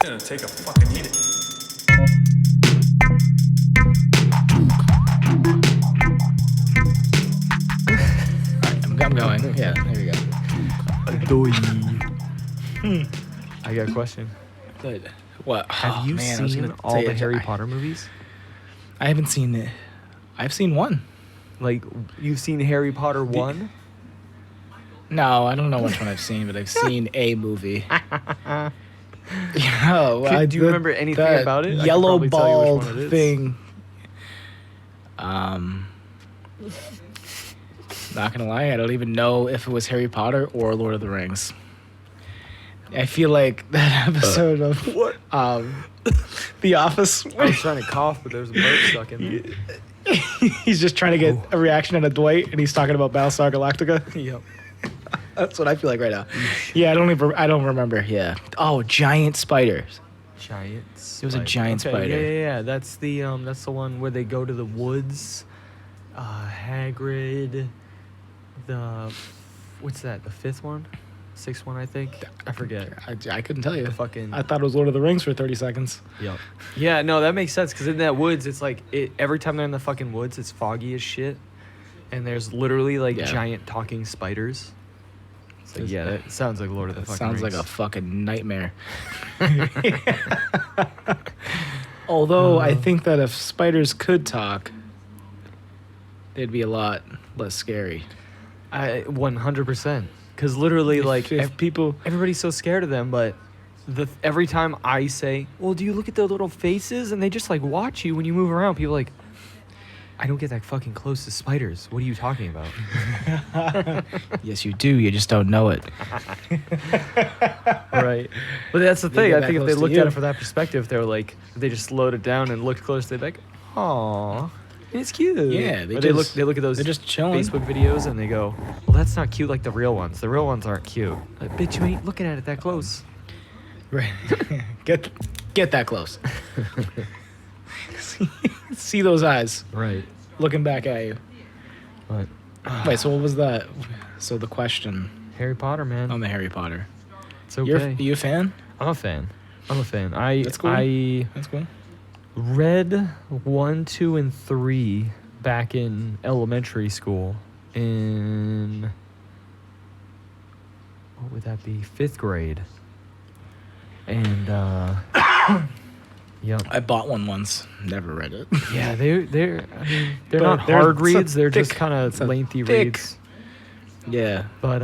gonna take a fucking eat it. I'm going. Yeah, there we go. I got a question. Good. What? Have you seen all the Harry Potter movies? I haven't seen it. I've seen one. Like, you've seen Harry Potter 1? No, I don't know which one I've seen, but I've seen a movie. Do you remember anything about it? Yellow I can probably tell you ball which one it is. thing. Not gonna lie, I don't even know if it was Harry Potter or Lord of the Rings. I feel like that episode of The Office. I was trying to cough, but there's a burp stuck in there. He's just trying to get a reaction out of Dwight, and he's talking about Battlestar Galactica. Yep. That's what I feel like right now. Yeah, I don't remember. Yeah. Oh, giant spiders. Giant. It was a giant spider. Yeah. That's the one where they go to the woods. Hagrid. What's that? The fifth one, sixth one, I think. I forget. I couldn't tell you. I thought it was Lord of the Rings for 30 seconds. Yep. Yeah, no, that makes sense because in that woods, it's like every time they're in the fucking woods, it's foggy as shit, and there's literally like giant talking spiders. It's like, that sounds like Lord of the fucking Sounds Rings. like a fucking nightmare. Although I think that if spiders could talk, they'd be a lot less scary. 100%. Because literally, everybody's so scared of them, but every time I say, well, do you look at the little faces? And they just, like, watch you when you move around. People are like, I don't get that fucking close to spiders. What are you talking about? Yes, you do. You just don't know it. Right. But that's the thing. get I that think if close they to looked you. at it from that perspective, they were like, if they just slowed it down and looked close, they'd be like, aw. It's cute. Yeah, they look at those they're just chilling. Facebook videos and they go, well, that's not cute like the real ones. The real ones aren't cute. Like, bitch, you ain't looking at it that close. Right. Get that close. See those eyes Right. looking back at you. But Wait, so what was that? So the question Harry Potter, man. on the Harry Potter. It's okay. You a fan? I'm a fan. That's cool. That's cool. Read 1, 2, and 3 back in elementary school in, what would that be, 5th grade. And, yep. I bought one once. Never read it. Yeah, they're But not hard reads. They're just thick- kind of it's a lengthy thick- reads. Yeah. But,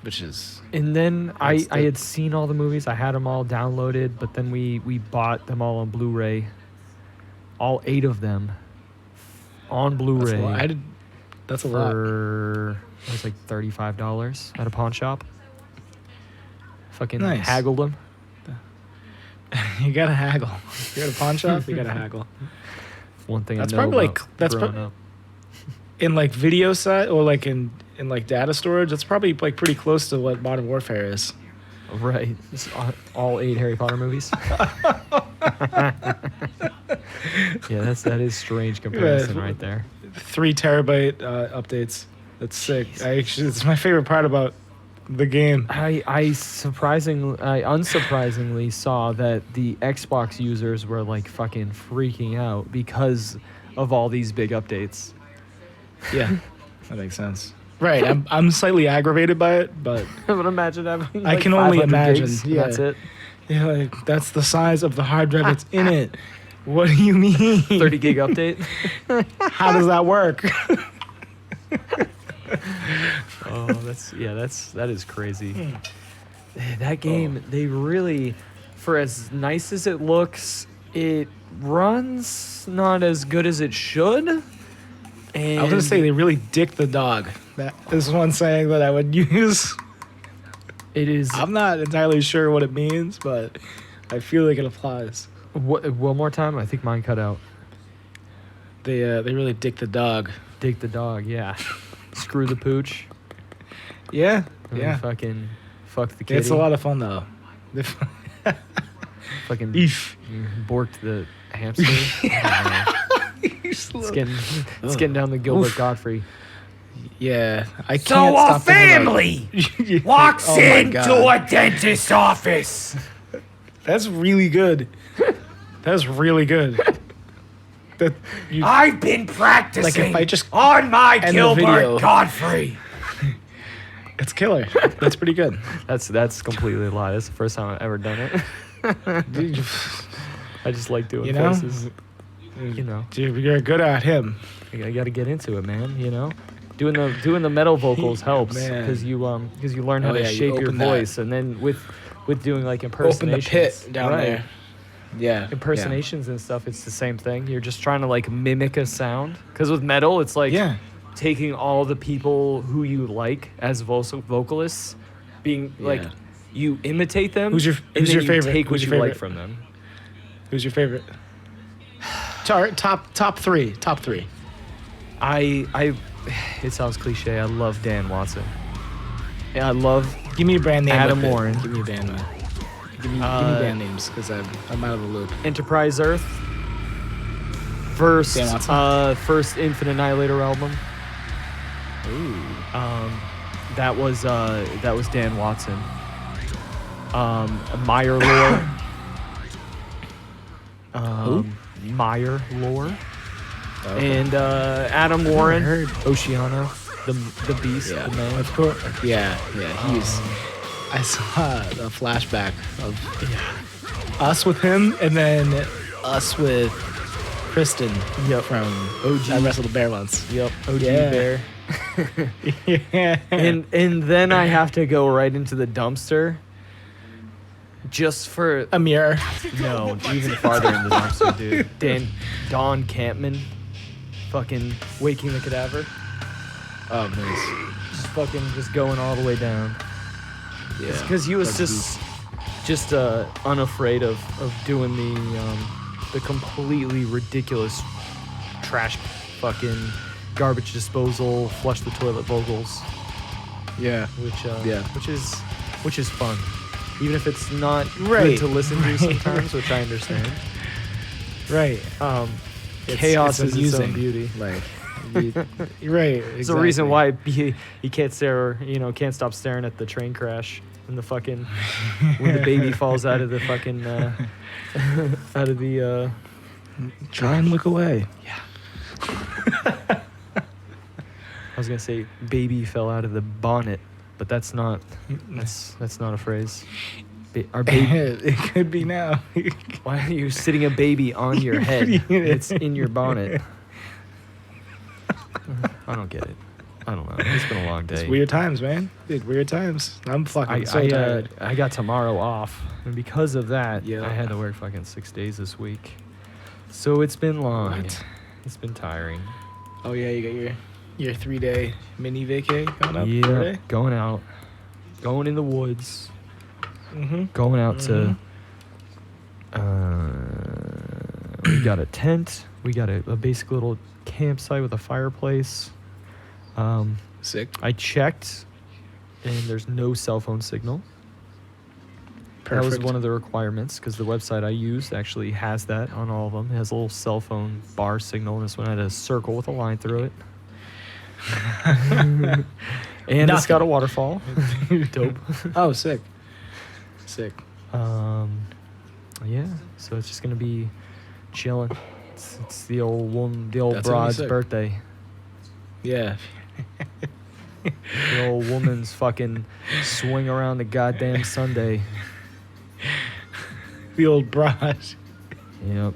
Which is... and then I That's the- had seen all the movies. I had them all downloaded, but then we bought them all on Blu-ray. All 8 of them on Blu-ray. That's a lot. For it was like $35 at a pawn shop. Fucking Nice. haggled them. You gotta haggle. If you're at a pawn shop, you gotta haggle. One thing That's I know probably about that's growing prob- up. In like video side or like in like data storage, that's probably like pretty close to what Modern Warfare is. Right. It's all 8 Harry Potter movies. Yeah, that is strange comparison right there. 3 terabyte updates. That's sick. It's my favorite part about the game. I unsurprisingly saw that the Xbox users were like fucking freaking out because of all these big updates. Yeah, that makes sense. Right, I'm slightly aggravated by it, but But imagine having I like can only 500 imagine. gigs, Yeah. that's it. yeah, like, that's the size of the hard drive that's in it. What do you mean? 30 gig update. How does that work? Oh, that is crazy. That game, they really, for as nice as it looks, it runs not as good as it should. And I was gonna say they really dick the dog. That is one saying that I would use. it is. I'm not entirely sure what it means, but I feel like it applies. One more time, I think mine cut out. They really dick the dog. Dig the dog, yeah. Screw the pooch. Yeah, And yeah. Fucking fuck the kitty. It's a lot of fun though. Fucking Eef. borked the hamster. It's getting down the Gilbert Oof. Godfrey. Yeah, I can't So a stop thinking family about- walks Oh my into God. a dentist's office. That's really good. That's really good. I've been practicing like if I just on my end the video. Gilbert Godfrey. It's killer. That's pretty good. That's completely a lie. That's the first time I've ever done it. I just like doing voices. You know, dude, you're good at him. I got to get into it, man. You know, doing the metal vocals helps because you learn how to shape your voice, and then with doing like impersonations. Open the pit down there. Yeah. Impersonations and stuff, it's the same thing. You're just trying to like mimic a sound. Because with metal, it's like taking all the people who you like as vocalists, being like you imitate them. Who's your favorite? Take what you like from them. Who's your favorite? Top three. It sounds cliche. I love Dan Watson. Yeah, I love. Give me a brand name. Adam Warren. Give me a band name. Give me band names because I'm out of the loop. Enterprise Earth. First Infinite Annihilator album. Ooh. That was Dan Watson. Meyer Lore. Meyer Lore. Okay. And Adam Warren. Oceano. The Beast. Yeah. The man. Of course. Yeah. He's. I saw a flashback of us with him, and then us with Kristen from OG. I Wrestled a Bear once. Yep, OG Bear. Yeah. And then I have to go right into the dumpster just for a mirror. No, even farther in the dumpster, dude. Don Campman, fucking Waking the Cadaver. Oh, nice. Just going all the way down. Yeah, it's because he was just unafraid of doing the completely ridiculous trash fucking garbage disposal, flush the toilet vocals. Yeah, which is fun, even if it's not good to listen to sometimes, which I understand. Right. Chaos is its own beauty. Like. Right. Exactly. It's the reason why he can't stare, can't stop staring at the train crash and the fucking when the baby falls out of the fucking out of the. Try and look away. Yeah. I was gonna say baby fell out of the bonnet, but that's not a phrase. Our baby. It could be now. Why are you sitting a baby on your head? It's in your bonnet. I don't get it. I don't know. It's been a long day. It's weird times, man. Dude, weird times. I'm fucking so tired. I got tomorrow off, and because of that, I had to work fucking 6 days this week. So it's been long. What? It's been tiring. Oh yeah, you got your 3-day mini vacay coming up. Yeah, going out, going in the woods. Going out to. We got a tent. We got a basic little campsite with a fireplace. Sick. I checked, and there's no cell phone signal. Perfect. That was one of the requirements because the website I used actually has that on all of them. It has a little cell phone bar signal, and this one had a circle with a line through it. And it's got a waterfall. Dope. Oh, sick. Yeah. So it's just gonna be chilling. It's the old broad's birthday. Yeah. The old woman's fucking swing around the goddamn Sunday. The old broad. Yep.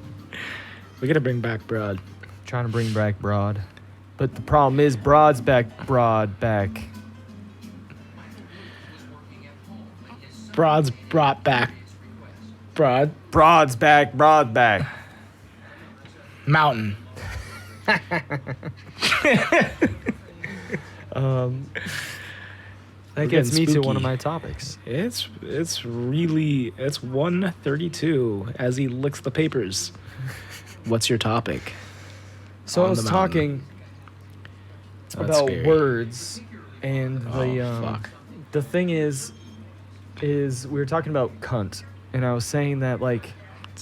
We gotta bring back broad. Trying to bring back broad. But the problem is broad's back. Broad's brought back. Broad's back. Mountain. That gets me to one of my topics. It's 1:32 as he licks the papers. What's your topic? So I was talking about words, and the thing is we were talking about cunt, and I was saying that like.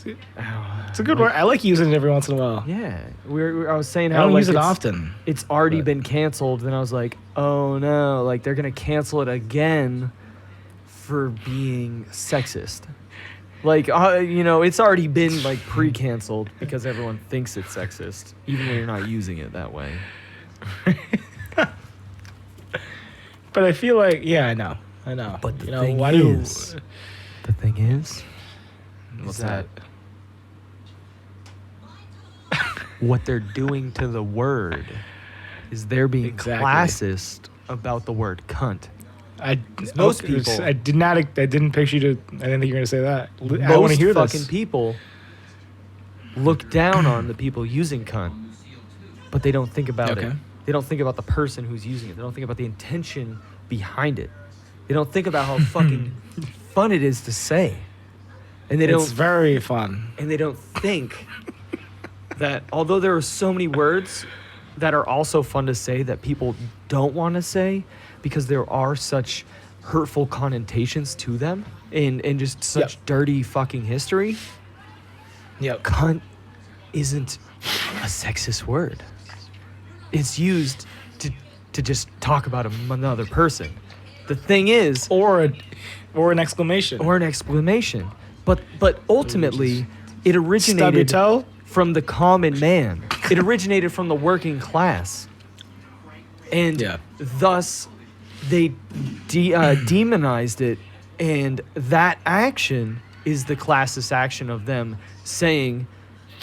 It's a good word. I like using it every once in a while. Yeah, I was saying how I don't like use it often. It's already been canceled. Then I was like, oh no, like they're gonna cancel it again for being sexist. Like, it's already been like pre-canceled because everyone thinks it's sexist, even when you're not using it that way. But I feel like, yeah, I know. But the thing is, what's that? What they're doing to the word is they're being classist about the word cunt. Most people, I didn't picture you to. I didn't think you were gonna say that. I want to hear fucking this. people look down on the people using cunt, but they don't think about it. They don't think about the person who's using it. They don't think about the intention behind it. They don't think about how fucking fun it is to say. And it's very fun. And they don't think that although there are so many words that are also fun to say that people don't want to say because there are such hurtful connotations to them and just such dirty fucking history. Yep. Cunt isn't a sexist word. It's used to just talk about another person. The thing is, or an exclamation. But ultimately, it originated from the common man. It originated from the working class, and thus they demonized it. And that action is the classist action of them saying,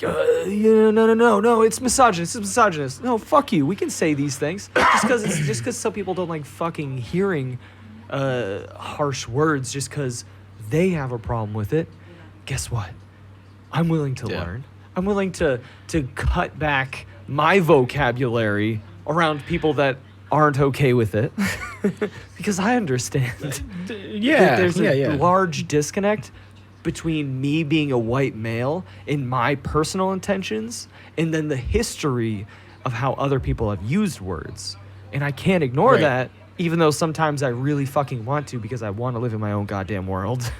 no, it's misogynist. It's misogynist. No, fuck you. We can say these things just because some people don't like fucking hearing harsh words just because they have a problem with it. Guess what? I'm willing to learn. I'm willing to cut back my vocabulary around people that aren't okay with it because I understand. There's a large disconnect between me being a white male and my personal intentions and then the history of how other people have used words. And I can't ignore that, even though sometimes I really fucking want to because I want to live in my own goddamn world.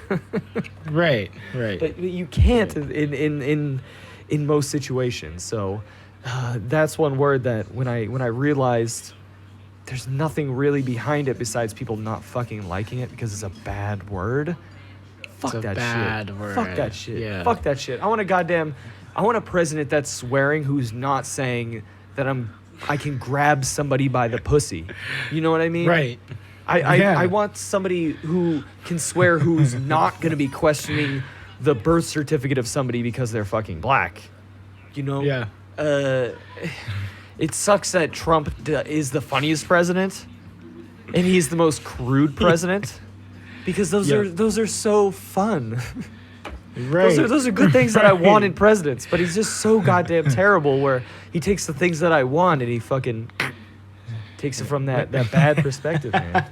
Right. But you can't in most situations. So that's one word that when I realized there's nothing really behind it besides people not fucking liking it because it's a bad word. Fuck that shit. Word. Fuck that shit. Yeah. Fuck that shit. I want a president that's swearing who's not saying that I can grab somebody by the pussy. You know what I mean? Right. I want somebody who can swear who's not going to be questioning the birth certificate of somebody because they're fucking black. You know? Yeah. It sucks that Trump is the funniest president and he's the most crude president. Because those are so fun. Right. Those are good things that I want in presidents, but he's just so goddamn terrible where he takes the things that I want and he fucking takes it from that bad perspective, man.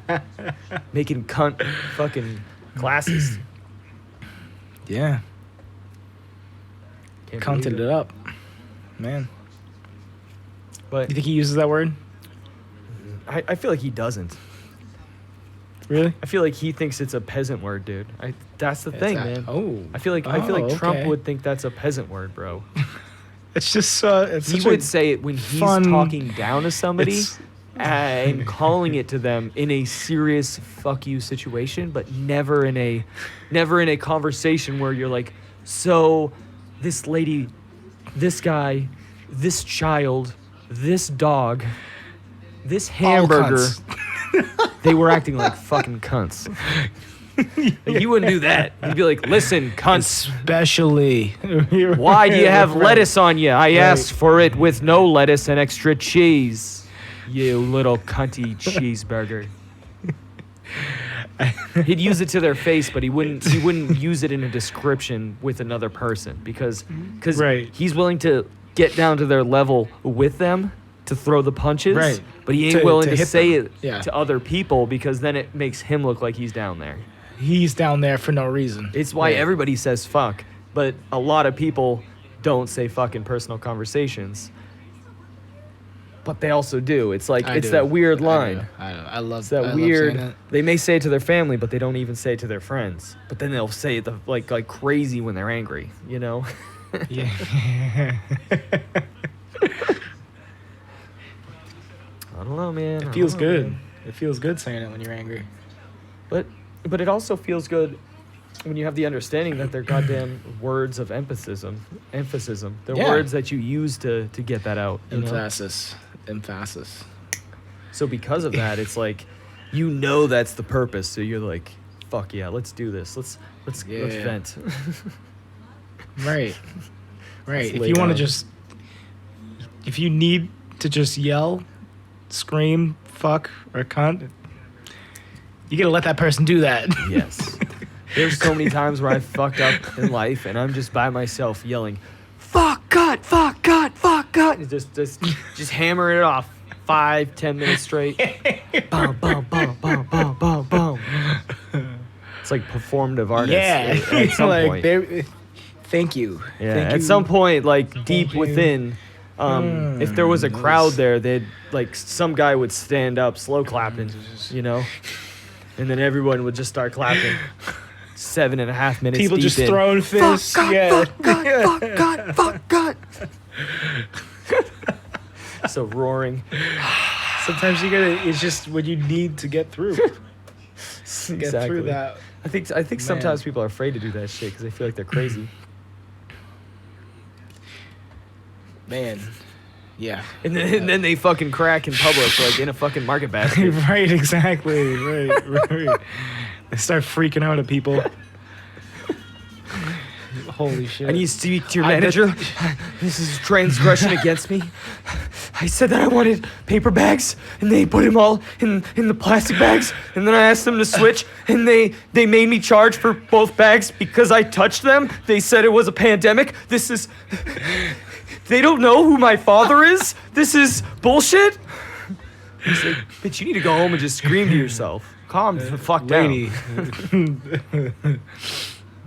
Making cunt fucking classist. Yeah. Counted it up. Man. But you think he uses that word? I feel like he doesn't. Really? I feel like he thinks it's a peasant word, dude. That's the thing, man. Oh. I feel like Trump would think that's a peasant word, bro. It's just he would say it when he's talking down to somebody and calling it to them in a serious fuck you situation, but never in a conversation where you're like, so this lady, this guy, this child, this dog, this hamburger. They were acting like fucking cunts. You wouldn't do that. You'd be like, listen, cunts. Especially. Why do you have lettuce on you? I asked for it with no lettuce and extra cheese. You little cunty cheeseburger. He'd use it to their face, but he wouldn't use it in a description with another person because he's willing to get down to their level with them to throw the punches, but he ain't willing to say it to other people because then it makes him look like he's down there. He's down there for no reason. It's why everybody says fuck, but a lot of people don't say fuck in personal conversations. But they also do. It's like that weird line. I love that weird. They may say it to their family, but they don't even say it to their friends. But then they'll say it like crazy when they're angry. You know? Yeah. I don't know, man. It feels good. Man. It feels good saying it when you're angry. But it also feels good when you have the understanding that they're goddamn words of emphasis. They're Yeah. words that you use to get that out. You know? Emphasis. So because of that, it's like, you know, that's the purpose. So you're like, fuck yeah, let's do this. Let's vent. Right. Right. lay If you want to down. just, if you need to just yell, scream, fuck, or cunt, you gotta let that person do that. Yes. There's so many times where I've fucked up in life and I'm just by myself yelling, fuck, cut, fuck, cut, fuck, cut. And just hammering it off 5-10 minutes straight. Boom, boom, boom, boom, boom, boom, boom. It's like performative artists at some point. Thank you. Yeah, Thank at you. some point, like deep you. within, if there was a crowd there, they'd like some guy would stand up, slow clapping, you know, and then everyone would just start clapping. 7.5 minutes. People deep just in. throwing fists. Fuck, Yeah. fuck, God. So roaring. Sometimes you gotta. It's just what you need to get through. Get through that. I think sometimes people are afraid to do that shit because they feel like they're crazy. Man. Yeah. And then they fucking crack in public, like in a fucking market basket. Right. Exactly. Right. They start freaking out at people. Holy shit. I need to speak to your manager. This is transgression against me. I said that I wanted paper bags, and they put them all in the plastic bags, and then I asked them to switch, and they made me charge for both bags because I touched them. They said it was a pandemic. They don't know who my father is. This is bullshit. He's like, bitch, you need to go home and just scream to yourself. Calm the fuck down. Lady.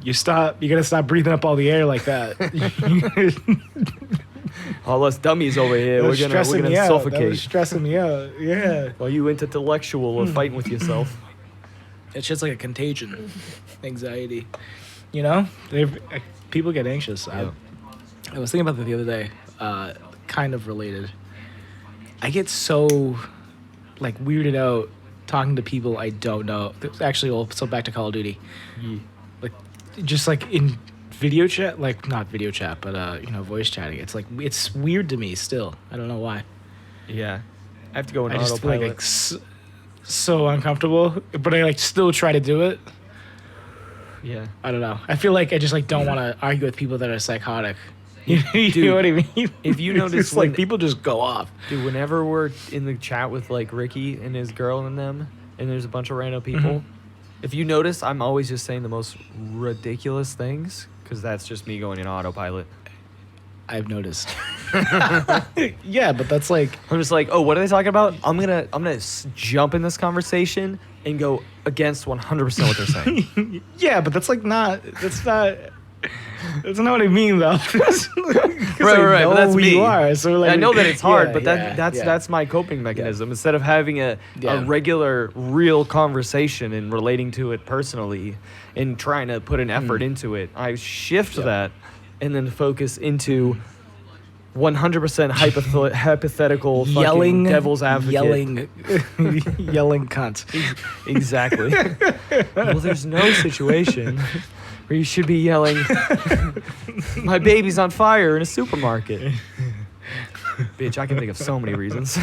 You gotta stop breathing up all the air like that. All us dummies over here, we're gonna That was suffocate. stressing me out. Yeah. While you intellectual are fighting with yourself. It's just like a contagion. Anxiety. You know? People get anxious. Yeah. I was thinking about that the other day. Kind of related. I get so like weirded out talking to people I don't know. Actually, so back to Call of Duty. Yeah. Like, just like in video chat, like not video chat, but voice chatting. It's like it's weird to me still. I don't know why. Yeah. I have to go in I just feel autopilot. like so uncomfortable, but I like still try to do it. Yeah. I don't know. I feel like I just like don't want to argue with people that are psychotic. You know what I mean? If you It's notice just like people just go off. Dude, whenever we're in the chat with like Ricky and his girl and them, and there's a bunch of random people, if you notice, I'm always just saying the most ridiculous things because that's just me going in autopilot. I've noticed. Yeah, but that's like I'm just like, oh, what are they talking about? I'm gonna jump in this conversation and go against 100% what they're saying. yeah, but that's like not. That's not what I mean though. Right. But that's who me. you are, so like, I know that it's hard, yeah, but yeah. that's my coping mechanism. Instead of having a regular, real conversation and relating to it personally and trying to put an effort into it, I shift that and then focus into 100% hypothetical yelling, fucking devil's advocate. yelling cunt. Exactly. Well, there's no situation where you should be yelling, my baby's on fire in a supermarket. Bitch, I can think of so many reasons.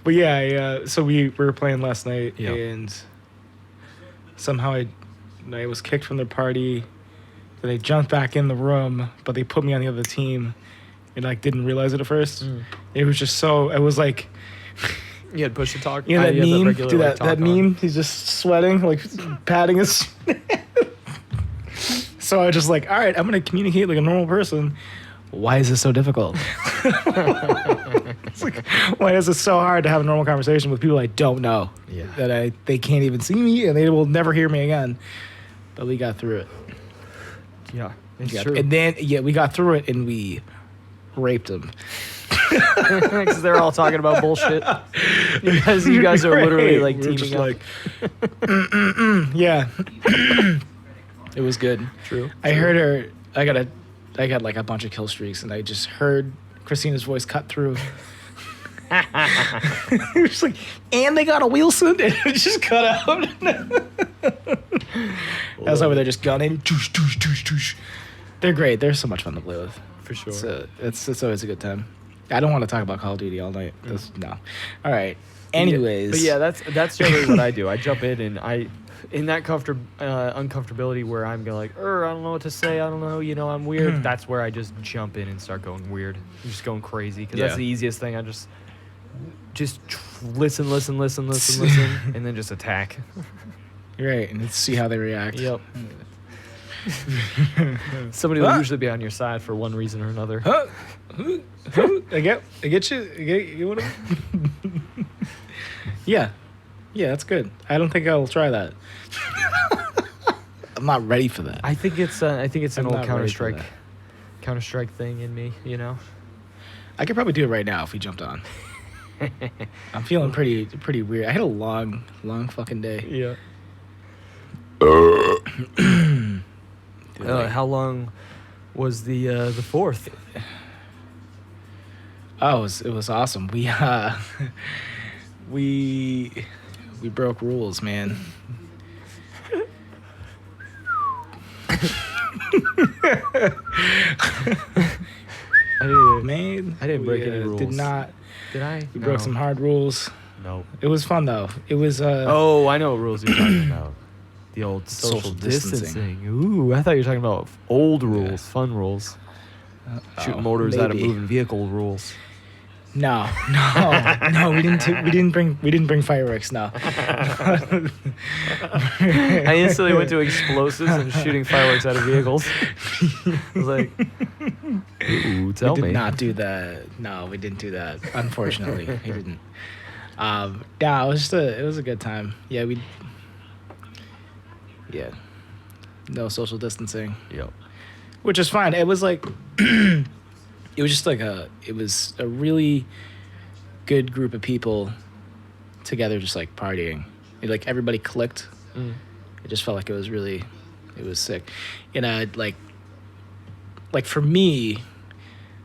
But yeah, so we were playing last night, Yeah. and somehow I was kicked from the party. Then I jumped back in the room, but they put me on the other team, and like didn't realize it at first. It was just so. I was like. You had push to talk. You know that meme? regular, Dude, like, that talk meme? He's just sweating, like patting his. So I was just like, all right, I'm going to communicate like a normal person. Why is this so difficult? It's like, why is it so hard to have a normal conversation with people I don't know? Yeah. That they can't even see me and they will never hear me again. But we got through it. Yeah, it's Yeah. true. And then, we got through it and we raped him. Because they're all talking about bullshit. Because you guys are literally like We're just teaming up. like, yeah. It was good. True. I heard her. I got like a bunch of kill streaks, and I just heard Christina's voice cut through. It was like, and they got a Wilson, and it just cut out. That's why they're just gunning. They're great. They're so much fun to play with. For sure. It's always a good time. I don't want to talk about Call of Duty all night. No. All right. Anyways. But yeah, that's generally what I do. I jump in and in that uncomfortability where I'm going like, I don't know what to say. I don't know. I'm weird. That's where I just jump in and start going weird. I'm just going crazy because that's the easiest thing. I just listen, and then just attack. Right, and see how they react. Yep. Somebody will usually be on your side for one reason or another. I get you. You want to? Yeah, that's good. I don't think I'll try that. I'm not ready for that. I think it's an old Counter-Strike thing in me. I could probably do it right now if we jumped on. I'm feeling pretty weird. I had a long fucking day. Yeah. How long was the fourth? Oh, it was awesome. We broke rules, man. I didn't break any rules. Did not. Did I? We broke some hard rules. No. It was fun though. It was. Oh, I know what rules you're talking about. The old social distancing. Ooh, I thought you were talking about old rules, fun rules. Shooting mortars out of moving vehicle rules. No, we didn't bring fireworks. No. I instantly went to explosives and shooting fireworks out of vehicles. I was like, ooh, tell me. We did not do that. No, we didn't do that. Unfortunately, we didn't. Yeah, it was a good time. Yeah, no social distancing. Yep. Which is fine. It was like, it was a really good group of people together, just like partying. Like everybody clicked. It just felt like it was sick. And like for me,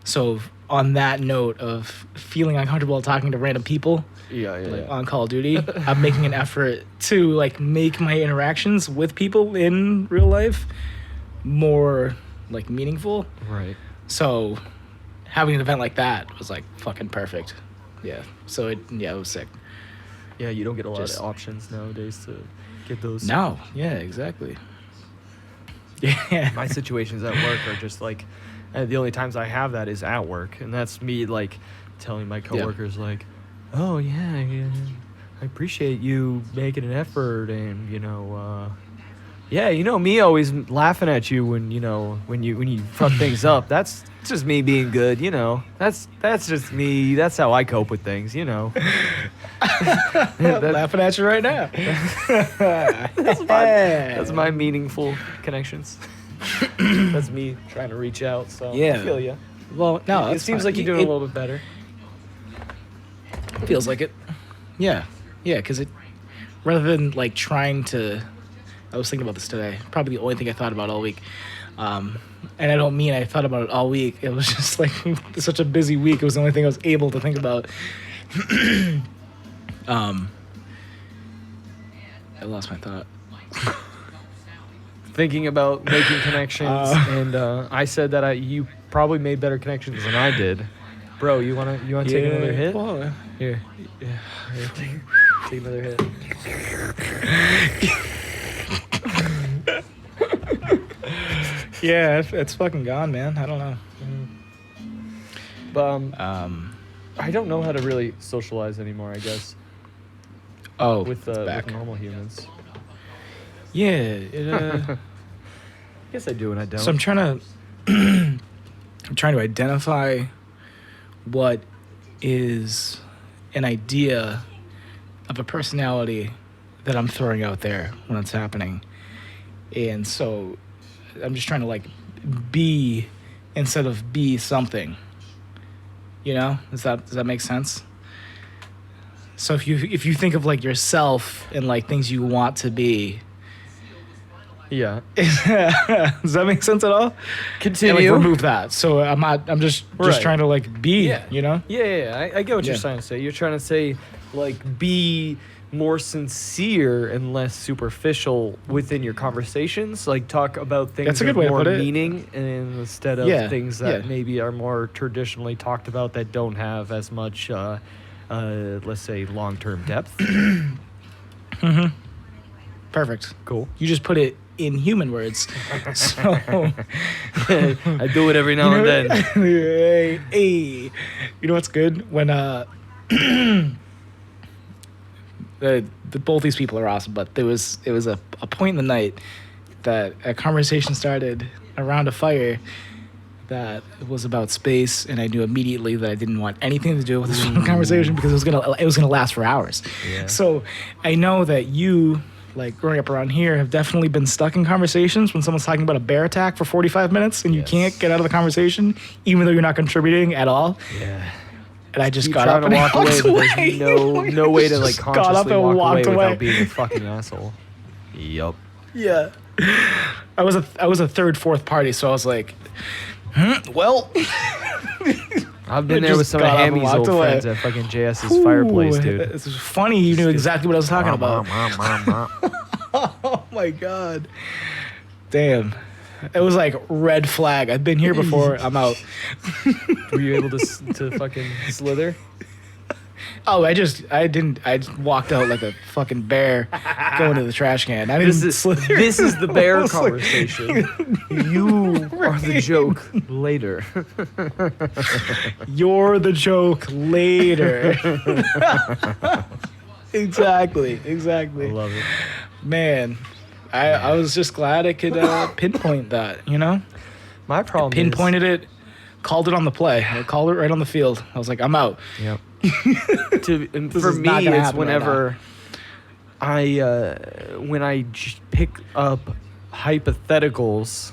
so on that note of feeling uncomfortable talking to random people, on Call of Duty, I'm making an effort to like make my interactions with people in real life more like meaningful. Right. So having an event like that was like fucking perfect. Yeah. So it was sick. Yeah, you don't get a lot of options nowadays to get those. No. Yeah, exactly. Yeah. My situations at work are just like, the only times I have that is at work, and that's me like telling my coworkers like, oh yeah, I appreciate you making an effort, and me always laughing at you when you fuck things up. That's just me being good, That's just me. That's how I cope with things, Laughing at you right now. That's my meaningful connections. That's me trying to reach out. So I feel you. Well, no, it seems like you're doing a little bit better. Feels like it. Yeah, because rather than like trying to. I was thinking about this today. Probably the only thing I thought about all week. And I don't mean I thought about it all week. It was just like such a busy week. It was the only thing I was able to think about. I lost my thought. Thinking about making connections, and I said that you probably made better connections than I did. Bro, you wanna take another hit? Well, Here. Take another hit. Yeah, it's fucking gone, man. I don't know. But I don't know how to really socialize anymore, I guess. Oh, with normal humans. Yeah, I guess I do and I don't. So I'm trying to identify what is an idea of a personality that I'm throwing out there when it's happening. And so I'm just trying to like be instead of be something. Does that make sense? So if you think of like yourself and like things you want to be, Yeah. Does that make sense at all? Continue. And, like, remove that. So I'm just Right. trying to like be, you know? Yeah. I get what you're trying to say. You're trying to say, like, be more sincere and less superficial within your conversations. Like, talk about things That's a good with way to more put it. meaning instead of things that Yeah. maybe are more traditionally talked about that don't have as much, let's say, long-term depth. Mm-hmm. Perfect. Cool. You just put it in human words. So I do it every now and then. Hey. You know what's good? When both these people are awesome, but it was a point in the night that a conversation started around a fire that was about space, and I knew immediately that I didn't want anything to do with this conversation because it was gonna last for hours. Yeah. So I know that you, like, growing up around here, have definitely been stuck in conversations when someone's talking about a bear attack for 45 minutes and you can't get out of the conversation, even though you're not contributing at all. Yeah. And I just Keep got trying up to and walk away, walked but away. there's no way to, like, Just got up consciously and walk walked away away. without being a fucking asshole. Yup. Yeah. I was a third, fourth party, so I was like, well. I've been I there with just some of got up and Hammy's walked old away. friends at fucking JS's fireplace, dude. It's funny you knew exactly what I was talking about. Oh my god. Damn. It was like red flag. I've been here before. I'm out. Were you able to fucking slither? Oh, I just walked out like a fucking bear going to the trash can. I didn't slither. This is the bear I was like- conversation. You are the joke later. You're the joke later. Exactly. I love it. Man, I was just glad I could pinpoint that, you know? My problem Pinpointed it, called it on the play. I called it right on the field. I was like, I'm out. Yep. This For is me, not gonna it's happen right whenever when I pick up hypotheticals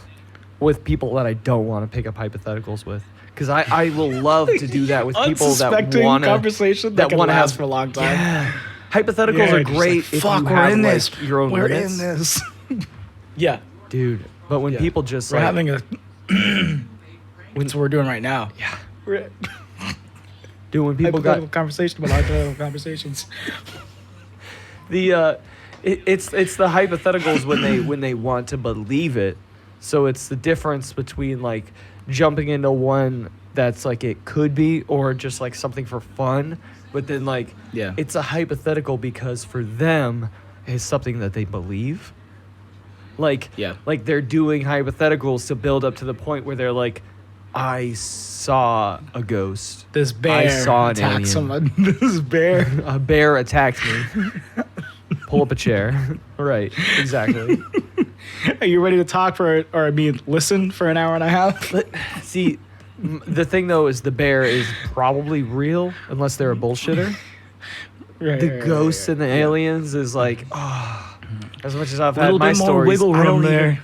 with people that I don't want to pick up hypotheticals with. Because I will love to do that with people that want to conversation that want to last have for a long time. Yeah. Hypotheticals are just great like, if fuck, you we're have in like this. your own We're limits. in this. Yeah. Dude. But when Yeah. people just We're like having a that's what we're doing right now. Yeah. We're dude, when people got conversation about hypothetical conversations. the it's the hypotheticals when they want to believe it. So it's the difference between like jumping into one that's like it could be or just like something for fun, but then like it's a hypothetical because for them it's something that they believe. Like like they're doing hypotheticals to build up to the point where they're like, I saw a ghost. This bear I saw an attacked alien. someone. This bear. A bear attacked me. Pull up a chair. Right, exactly. Are you ready to talk listen for an hour and a half? See, the thing though is the bear is probably real unless they're a bullshitter. The ghosts and the aliens is like, as much as I've had my stories, wiggle I room don't there.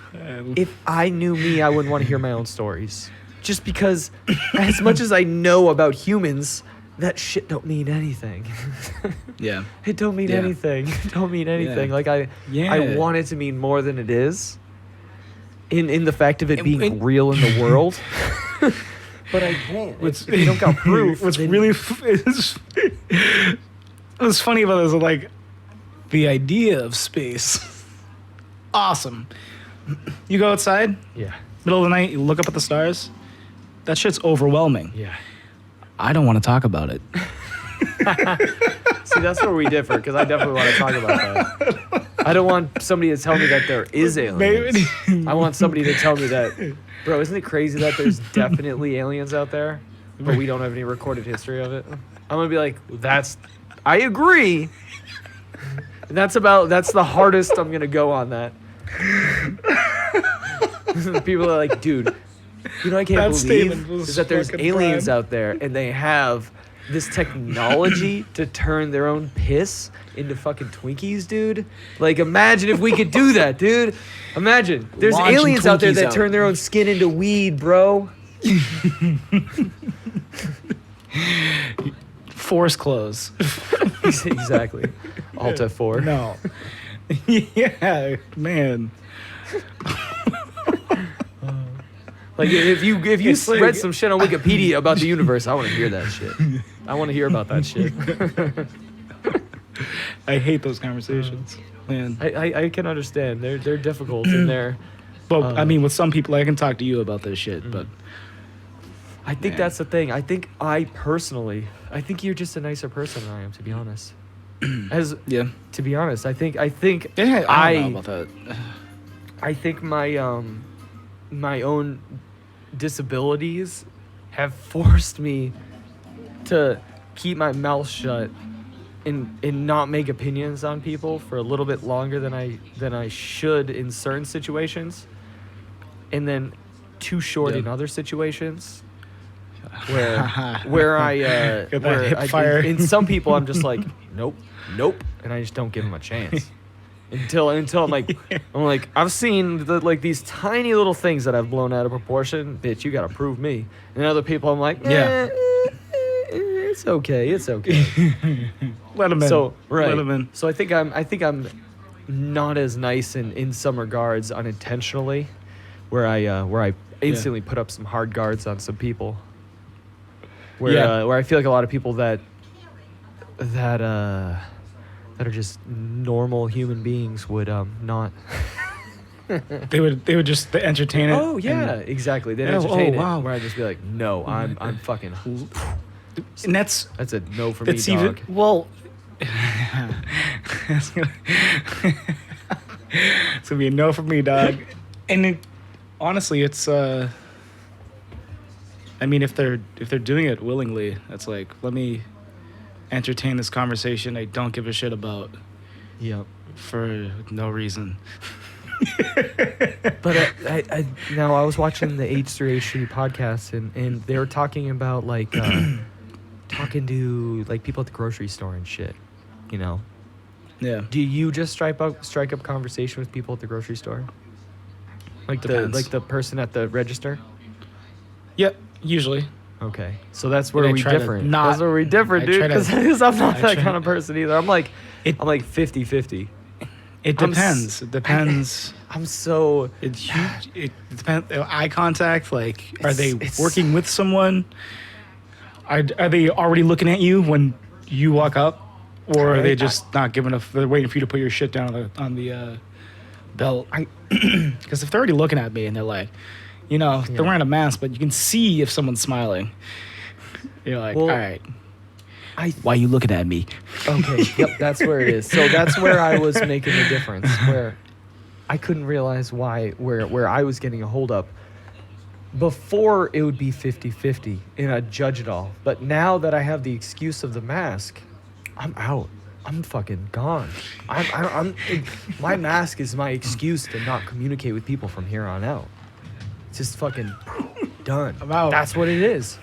if I knew me, I wouldn't want to hear my own stories. Just because, as much as I know about humans, that shit don't mean anything. Yeah. It don't mean anything. It don't mean anything. Yeah. Like I want it to mean more than it is. In the fact of it being real in the world. But I can't. If you don't got proof. What's really what's funny about this is like the idea of space. Awesome. You go outside, Yeah. middle of the night, you look up at the stars. That shit's overwhelming. Yeah. I don't want to talk about it. See, that's where we differ, because I definitely want to talk about that. I don't want somebody to tell me that there is aliens. I want somebody to tell me that, bro, isn't it crazy that there's definitely aliens out there, but we don't have any recorded history of it? I'm going to be like, I agree. That's the hardest I'm going to go on that. People are like, dude, you know what I can't believe is that there's aliens out there and they have this technology to turn their own piss into fucking Twinkies, dude. Like, imagine if we could do that, dude. Imagine. There's Launching aliens out there Twinkies that out. turn their own skin into weed, bro. Force clothes. Exactly. Alta 4. No. Yeah, man. Like if you It's read like- some shit on Wikipedia about the universe, I want to hear that shit. I want to hear about that shit. I hate those conversations, man. I can understand. They're difficult and they're. But I mean, with some people, I can talk to you about this shit. But I think man. that's the thing. I think you're just a nicer person than I am, to be honest. yeah, To be honest, I think yeah, I don't know about that. I think my own disabilities have forced me to keep my mouth shut and not make opinions on people for a little bit longer than I should in certain situations, and then too short in other situations where I Get that hip fire. in some people I'm just like nope, and I just don't give them a chance. Until I'm like I've seen these tiny little things that I've blown out of proportion. Bitch, you gotta prove me. And other people I'm like, it's okay. Let them in. So right. Let them in. So I think I'm not as nice in some regards unintentionally, where I instantly put up some hard guards on some people. Where I feel like a lot of people that are just normal human beings would not. They would just entertain it. Oh yeah, exactly. They'd entertain it. wow. Where I'd just be like, no, I'm fucking. And that's a no for me, that's dog. even well. It's gonna be a no for me, dog. And honestly, it's I mean, if they're doing it willingly, it's like, let me entertain this conversation I don't give a shit about. Yep. For no reason. But I now I was watching the H3H3 podcast and they were talking about like talking to like people at the grocery store and shit, you know. Yeah. Do you just strike up conversation with people at the grocery store? Like Depends. the person at the register? Yep. Usually. Okay, so that's where I we try to different. not- That's where we different, I dude. try to- Because I'm not that try- kind of person either. I'm like 50-50. It depends. It depends. I'm so. It depends. Eye contact. Like, are they It's- working with someone? Are they already looking at you when you walk up, or are they just not giving enough? They're waiting for you to put your shit down on the belt. Because if they're already looking at me and they're like, you know, they're wearing a mask, but you can see if someone's smiling. You're like, Well, all right. Why are you looking at me? Okay, yep, that's where it is. So that's where I was making the difference, where I couldn't realize where I was getting a hold up. Before, it would be 50-50, and I'd judge it all. But now that I have the excuse of the mask, I'm out. I'm fucking gone. My mask is my excuse to not communicate with people from here on out. It's just fucking done. I'm out. That's what it is.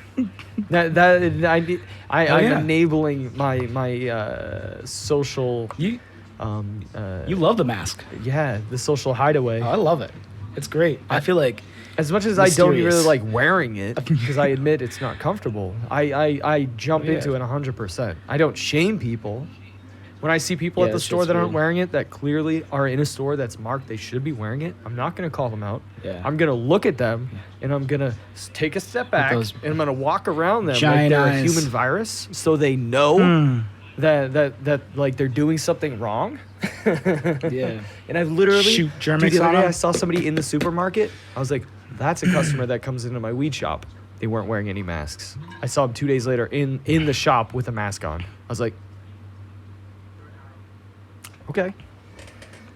I'm enabling my social. You love the mask. Yeah, the social hideaway. Oh, I love it. It's great. I feel like As much as I don't mysterious. really like wearing it, because I admit it's not comfortable, I jump into it 100%. I don't shame people. When I see people at the that store shit's that aren't weird. wearing it, that clearly are in a store that's marked they should be wearing it, I'm not going to call them out. Yeah. I'm going to look at them, and I'm going to take a step back, those and I'm going to walk around them like giant they're a eyes. human virus, so they know that like they're doing something wrong. Yeah. And I've literally Shoot Germix dude, the on other day I them. saw somebody in the supermarket. I was like, that's a customer that comes into my weed shop. They weren't wearing any masks. I saw them 2 days later in the shop with a mask on. I was like, okay.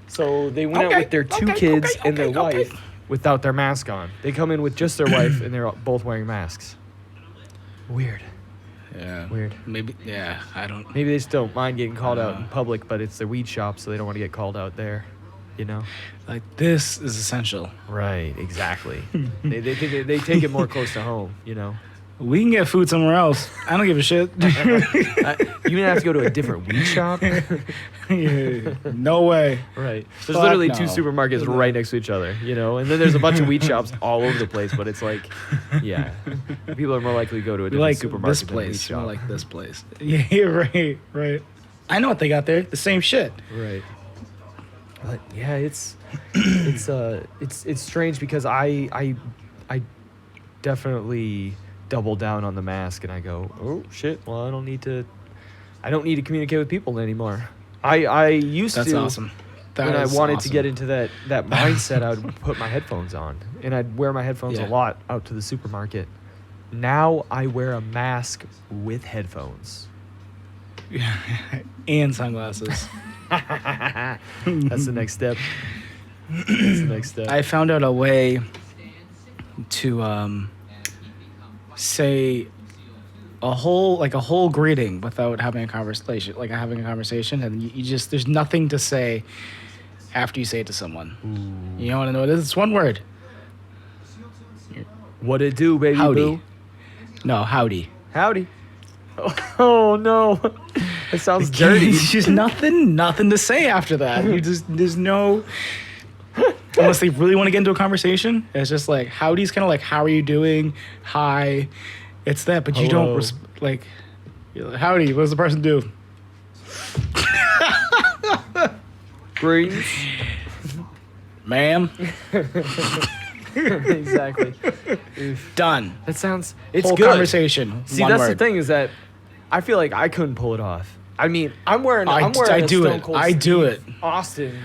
So they went out with their two kids and their wife without their mask on. They come in with just their wife and they're both wearing masks. Weird. Yeah. Weird. Maybe. Yeah. I don't. Maybe they just don't mind getting called out in public, but it's their weed shop, so they don't want to get called out there. You know? Like, this is essential. Right, exactly. they take it more close to home, you know? We can get food somewhere else. I don't give a shit. You didn't have to go to a different weed shop? Yeah, no way. Right. There's Fuck literally no. two supermarkets right next to each other, you know? And then there's a bunch of weed shops all over the place, but it's like, yeah. People are more likely to go to a We different like supermarket this than a weed place. We shop. like this place. Yeah, right. I know what they got there. The same shit. Right. But yeah, it's it's strange because I definitely double down on the mask and I go, oh shit, well I don't need to communicate with people anymore. I used That's to. awesome. That when I is wanted awesome. to get into that mindset, I would put my headphones on and I'd wear my headphones a lot out to the supermarket. Now I wear a mask with headphones. And sunglasses. That's the next step. That's the next step. I found out a way to say a whole greeting without having a conversation, and you just, there's nothing to say after you say it to someone. Ooh. You want to know what it is? It's one word. What it do, baby? Howdy. Boo? No, howdy. Howdy. Oh no. It sounds dirty. It's just nothing to say after that. There's no, unless they really want to get into a conversation. It's just like, howdy's kind of like, how are you doing? Hi. It's that, but you Hello. don't you're like, howdy, what does the person do? Greetings. Ma'am. Exactly. Done. That sounds, it's Whole good. conversation. See, one that's word. the thing is that I feel like I couldn't pull it off. I mean, I'm wearing I a do Stone it. Cold I do it. Austin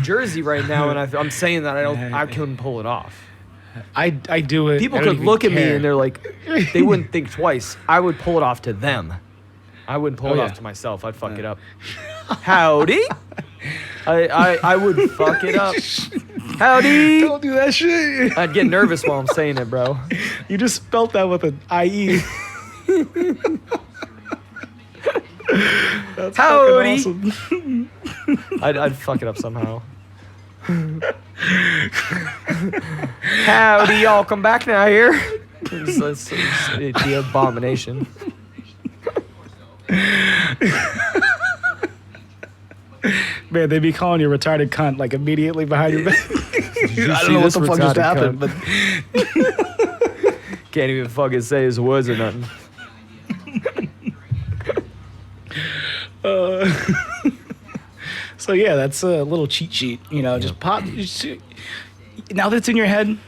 jersey right now, and I'm saying that I couldn't pull it off. I do it. People I don't could even look at me care. and they're like, they wouldn't think twice. I would pull it off to them. I wouldn't pull it off to myself. I'd fuck it up. Howdy. I would fuck it up. Howdy. Don't do that shit. I'd get nervous while I'm saying it, bro. You just spelt that with an IE. That's Howdy. fucking awesome. I'd fuck it up somehow. Howdy, y'all come back now here. It's the abomination. Man, they be calling you retarded cunt like immediately behind your back. I don't know what the fuck just happened, but can't even fucking say his words or nothing. So yeah, that's a little cheat sheet. You know, just pop. Now that it's in your head,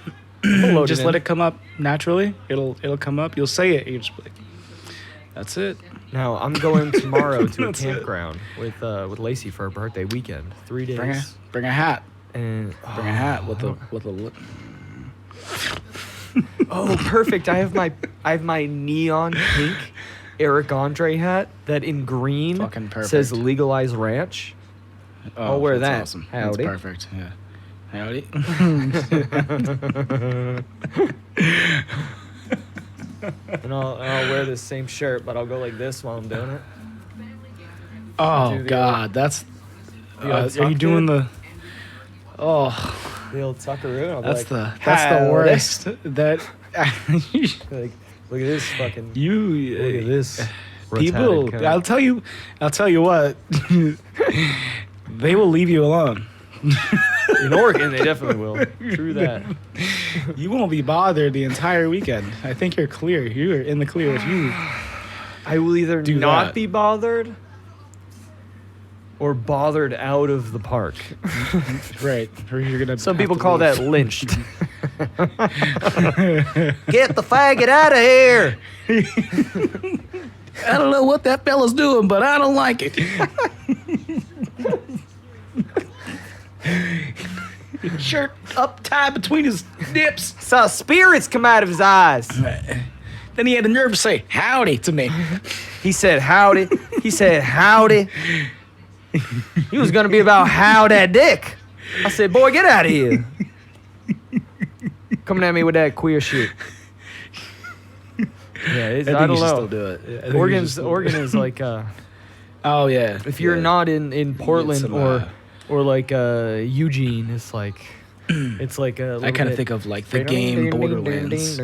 just let it come up naturally. It'll come up. You'll say it. You just be like, that's it. Now I'm going tomorrow to a campground with Lacey for her birthday weekend. 3 days. Bring a hat. And Bring a hat with a. Oh, perfect! I have my neon pink Eric Andre hat that in green Fucking perfect. says "Legalize Ranch." Oh, I'll wear that. Awesome. Howdy. That's perfect. Yeah. Howdy. And I'll wear this same shirt, but I'll go like this while I'm doing it. Oh Do the God, that's. the old Are tuck you doing in? the? Oh, The old tuckaroo. I'll be that's like, the worst. That. Like, look at this fucking. You. Look at this. People, retarded cunt. I'll tell you what. They will leave you alone. In Oregon, they definitely will. True that. You won't be bothered the entire weekend. I think you're clear. You are in the clear if you. I will either Do not that. be bothered or bothered out of the park. Right. Or you're gonna. Some have people to call leave. that lynched. Get the faggot out of here! I don't know what that fella's doing, but I don't like it. Shirt up tied between his nips. Saw spirits come out of his eyes. Then he had the nerve to say howdy to me. He said howdy. He said howdy. He was gonna be about how that dick. I said, boy, get out of here. Coming at me with that queer shit. Yeah, it's, I don't know. Still do it. Yeah, I think you Oregon should still do is it. like Oh yeah. if you're Yeah. not in Portland some, or like Eugene, it's like it's like a I kind of think of like the game Borderlands.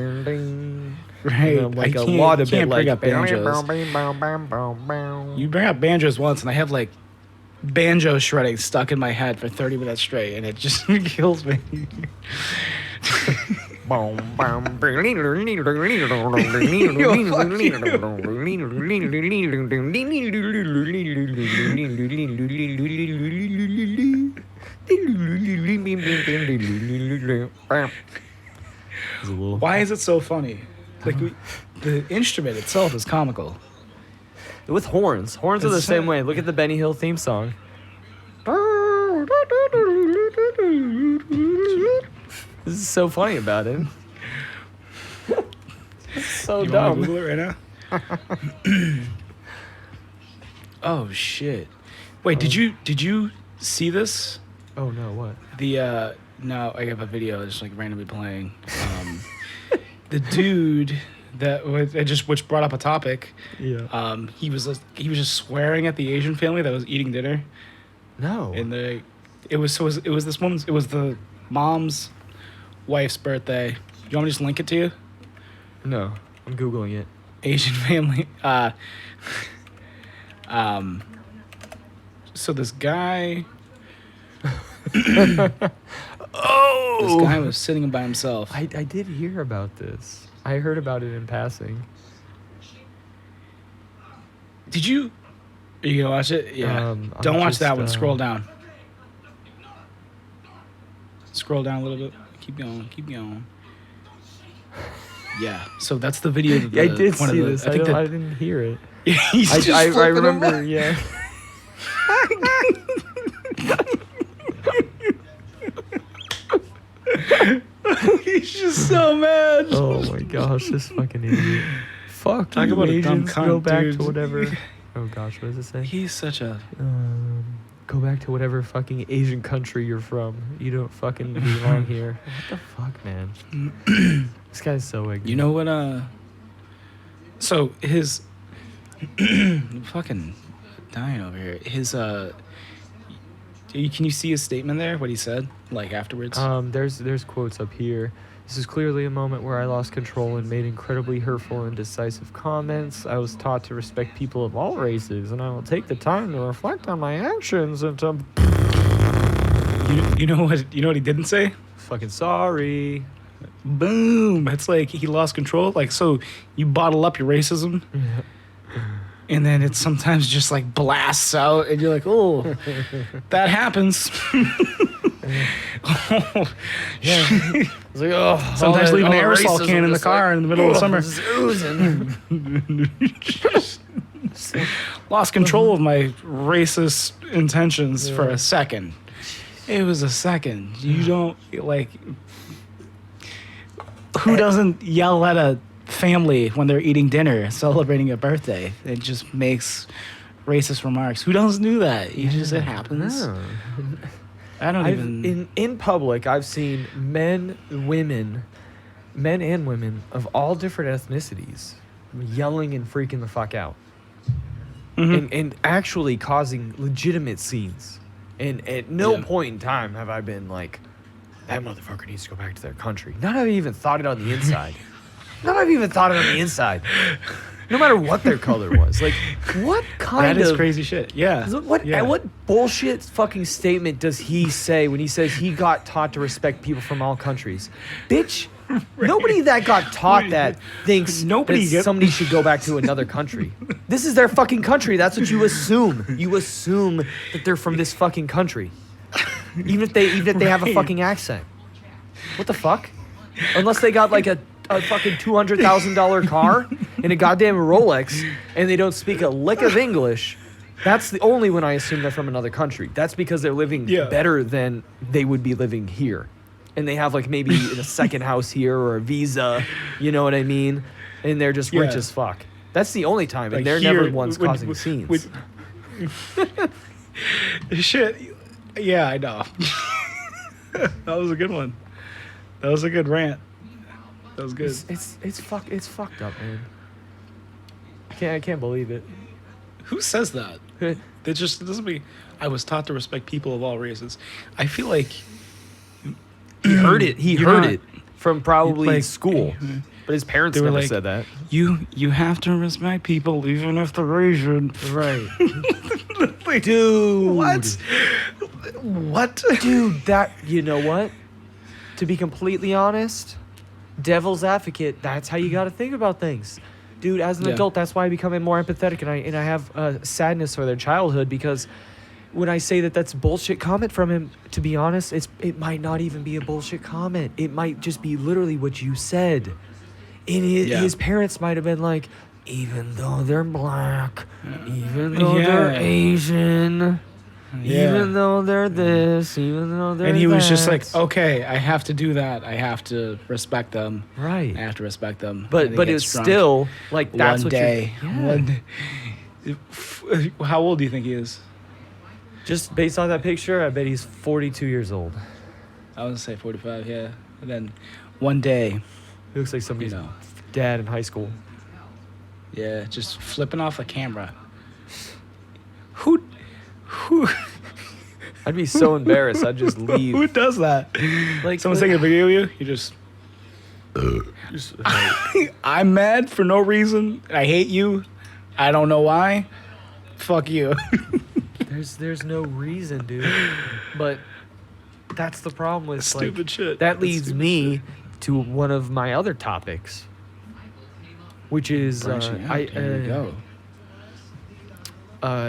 Right. Like I a lot of can't it, bring like up banjos. You bring up banjos once, and I have like banjo shredding stuck in my head for 30 minutes straight, and it just kills me. Why is it so funny? Like the instrument itself is comical. With horns. Horns are the same way. Look at the Benny Hill theme song. This is so funny about it. It's so dumb. Want to Google it right now? Oh shit! Wait, did you see this? Oh no, what? No, I have a video just like randomly playing. The dude which brought up a topic. Yeah. He was just swearing at the Asian family that was eating dinner. No. And it was the mom's wife's birthday. You want me to just link it to you? No, I'm Googling it. Asian family. So this guy. Oh! This guy was sitting by himself. I did hear about this. I heard about it in passing. Are you gonna watch it? Yeah. Don't watch that one. Scroll down. Scroll down a little bit. Keep going. Yeah. So that's the video. I did see this. I didn't hear it. I remember. Yeah. He's just so mad. Oh my gosh, this fucking idiot. Fuck Talk you, about a dumb Asians. cunt, Go back dude. to whatever. Oh gosh, what does it say? He's such a. Go back to whatever fucking Asian country you're from. You don't fucking belong here. What the fuck, man? This guy's so ignorant. You know what? So his fucking dying over here. Can you see his statement there? What he said, like afterwards. There's quotes up here. This is clearly a moment where I lost control and made incredibly hurtful and decisive comments. I was taught to respect people of all races, and I will take the time to reflect on my actions and to. You know what he didn't say? Fucking sorry. Boom. It's like he lost control. Like, so you bottle up your racism. And then it sometimes just like blasts out, and you're like, "Oh, that happens." Yeah. It's like, oh, sometimes leave an aerosol can in the car in the middle of the summer. Lost control of my racist intentions for a second. It was a second. You don't like. Who doesn't yell at a family when they're eating dinner, celebrating a birthday? It just makes racist remarks. Who doesn't do that? It happens. No. I don't even. In public, I've seen men and women of all different ethnicities yelling and freaking the fuck out, and actually causing legitimate scenes. And at no point in time have I been like, that motherfucker needs to go back to their country. Not have I even thought it on the inside. No matter what their color was. Like, what kind of... That is crazy shit. Yeah. What bullshit fucking statement does he say when he says he got taught to respect people from all countries? Bitch, nobody that got taught that thinks somebody should go back to another country. This is their fucking country. That's what you assume. You assume that they're from this fucking country. Even if they have a fucking accent. What the fuck? Unless they got like a fucking $200,000 car and a goddamn Rolex and they don't speak a lick of English. That's the only when I assume they're from another country. That's because they're living better than they would be living here. And they have like maybe a second house here or a visa, you know what I mean? And they're just rich as fuck. That's the only time, and like they're never ones causing scenes. Shit. Yeah, I know. That was a good one. That was a good rant. That was good. It's fucked up, man. I can't believe it. Who says that? It doesn't mean I was taught to respect people of all races. I feel like he heard it. He heard it from probably school. But his parents never said that. You have to respect people even if they're Asian. Right. Like, dude. What? Dude, you know what? To be completely honest, devil's advocate, that's how you got to think about things. Dude, as an adult, that's why I become more empathetic and I have sadness for their childhood, because when I say that that's bullshit comment from him, to be honest, it might not even be a bullshit comment. It might just be literally what you said. And his parents might have been like, even though they're black, even though they're Asian, even though they're this, even though they're And he was just that. like, okay, I have to do that. I have to respect them. Right. I have to respect them. But it's still like that's one day. How old do you think he is? Just based on that picture, I bet he's 42 years old. I would say 45, yeah. And then one day, He looks like somebody's dad in high school. yeah, just flipping off a camera. Who? I'd be so embarrassed. I'd just leave. Who does that? Like Someone's taking a video of you, you just I'm mad for no reason. I hate you. I don't know why. Fuck you. There's no reason, dude. But that's the problem with Stupid shit. That That's leads stupid me to one of my other topics, which is Branching out. There you go.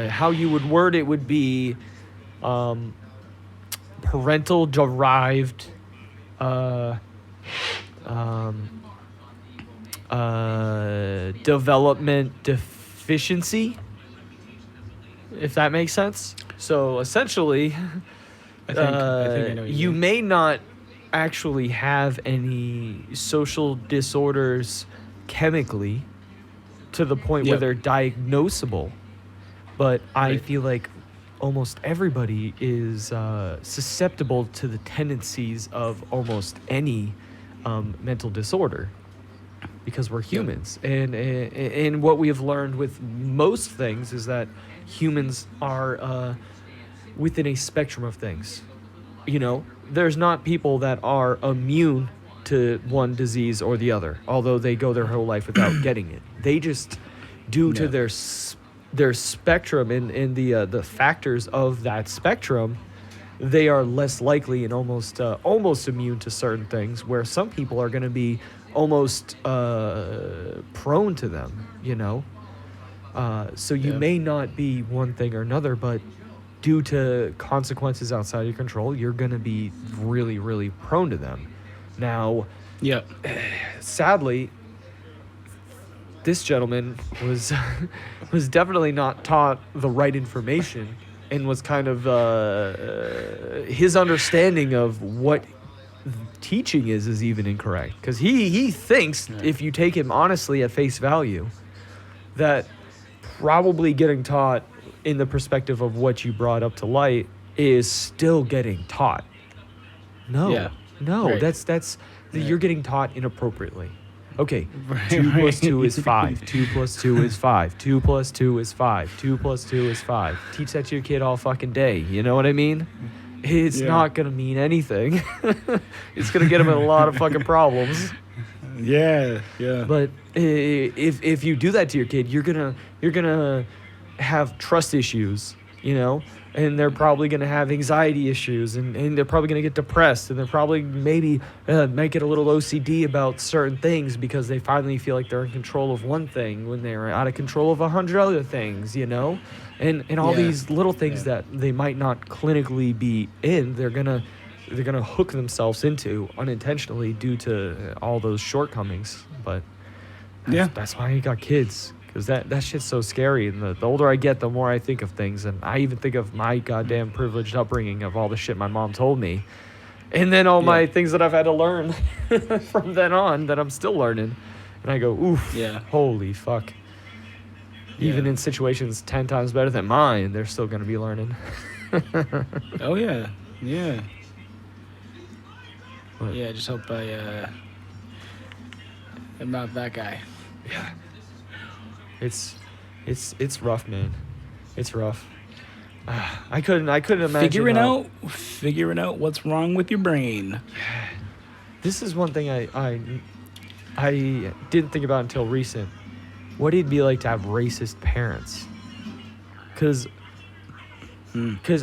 how you would word it would be parental derived development deficiency, if that makes sense. So essentially, I think I know what you mean. may not actually have any social disorders chemically to the point where Yep. they're diagnosable, but I Right. feel like almost everybody is susceptible to the tendencies of almost any mental disorder because we're humans. And what we have learned with most things is that humans are within a spectrum of things. You know, there's not people that are immune to one disease or the other, although they go their whole life without getting it. They just, due to No. their spectrum and the factors of that spectrum, they are less likely and almost immune to certain things, where some people are going to be almost prone to them, you know? So you Yeah. may not be one thing or another, but due to consequences outside your control, you're going to be really, really prone to them. Now, Yep. sadly, this gentleman was was definitely not taught the right information and was kind of his understanding of what teaching is even incorrect, because he thinks, if you take him honestly at face value, that probably getting taught in the perspective of what you brought up to light is still getting taught. No, Yeah. no, Right. that's you're getting taught inappropriately. Okay, Right, 2 plus right. 2 is 5. 2 plus 2 is 5. 2 plus 2 is 5. 2 plus 2 is 5. Teach that to your kid all fucking day. You know what I mean? It's Yeah. not gonna mean anything. It's gonna get him in a lot of fucking problems. Yeah. Yeah. But if you do that to your kid, you're gonna have trust issues, you know, and they're probably gonna have anxiety issues, and they're probably gonna get depressed, and they're probably maybe might get a little OCD about certain things because they finally feel like they're in control of one thing when they're out of control of 100 other things, you know, and all Yeah. these little things that they might not clinically be in, they're gonna hook themselves into unintentionally due to all those shortcomings. But that's why I got kids, because that shit's so scary. And the older I get, the more I think of things, and I even think of my goddamn privileged upbringing of all the shit my mom told me, and then all my things that I've had to learn from then on that I'm still learning, and I go, oof, holy fuck. Even in situations 10 times better than mine, they're still gonna be learning. Oh yeah. Yeah. What? Yeah. Just hope I'm not that guy. Yeah. It's rough, man. It's rough. I couldn't imagine Figuring out what's wrong with your brain. This is one thing I didn't think about until recent. What it'd be like to have racist parents. Cause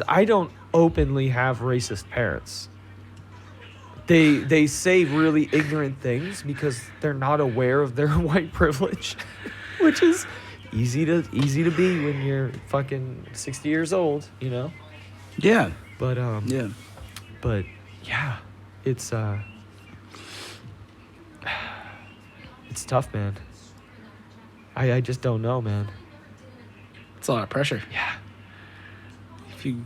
I don't openly have racist parents. They say really ignorant things because they're not aware of their white privilege, which is easy to be when you're fucking 60 years old, you know? Yeah. But Yeah. But yeah, it's tough, man. I just don't know, man. It's a lot of pressure. Yeah. If you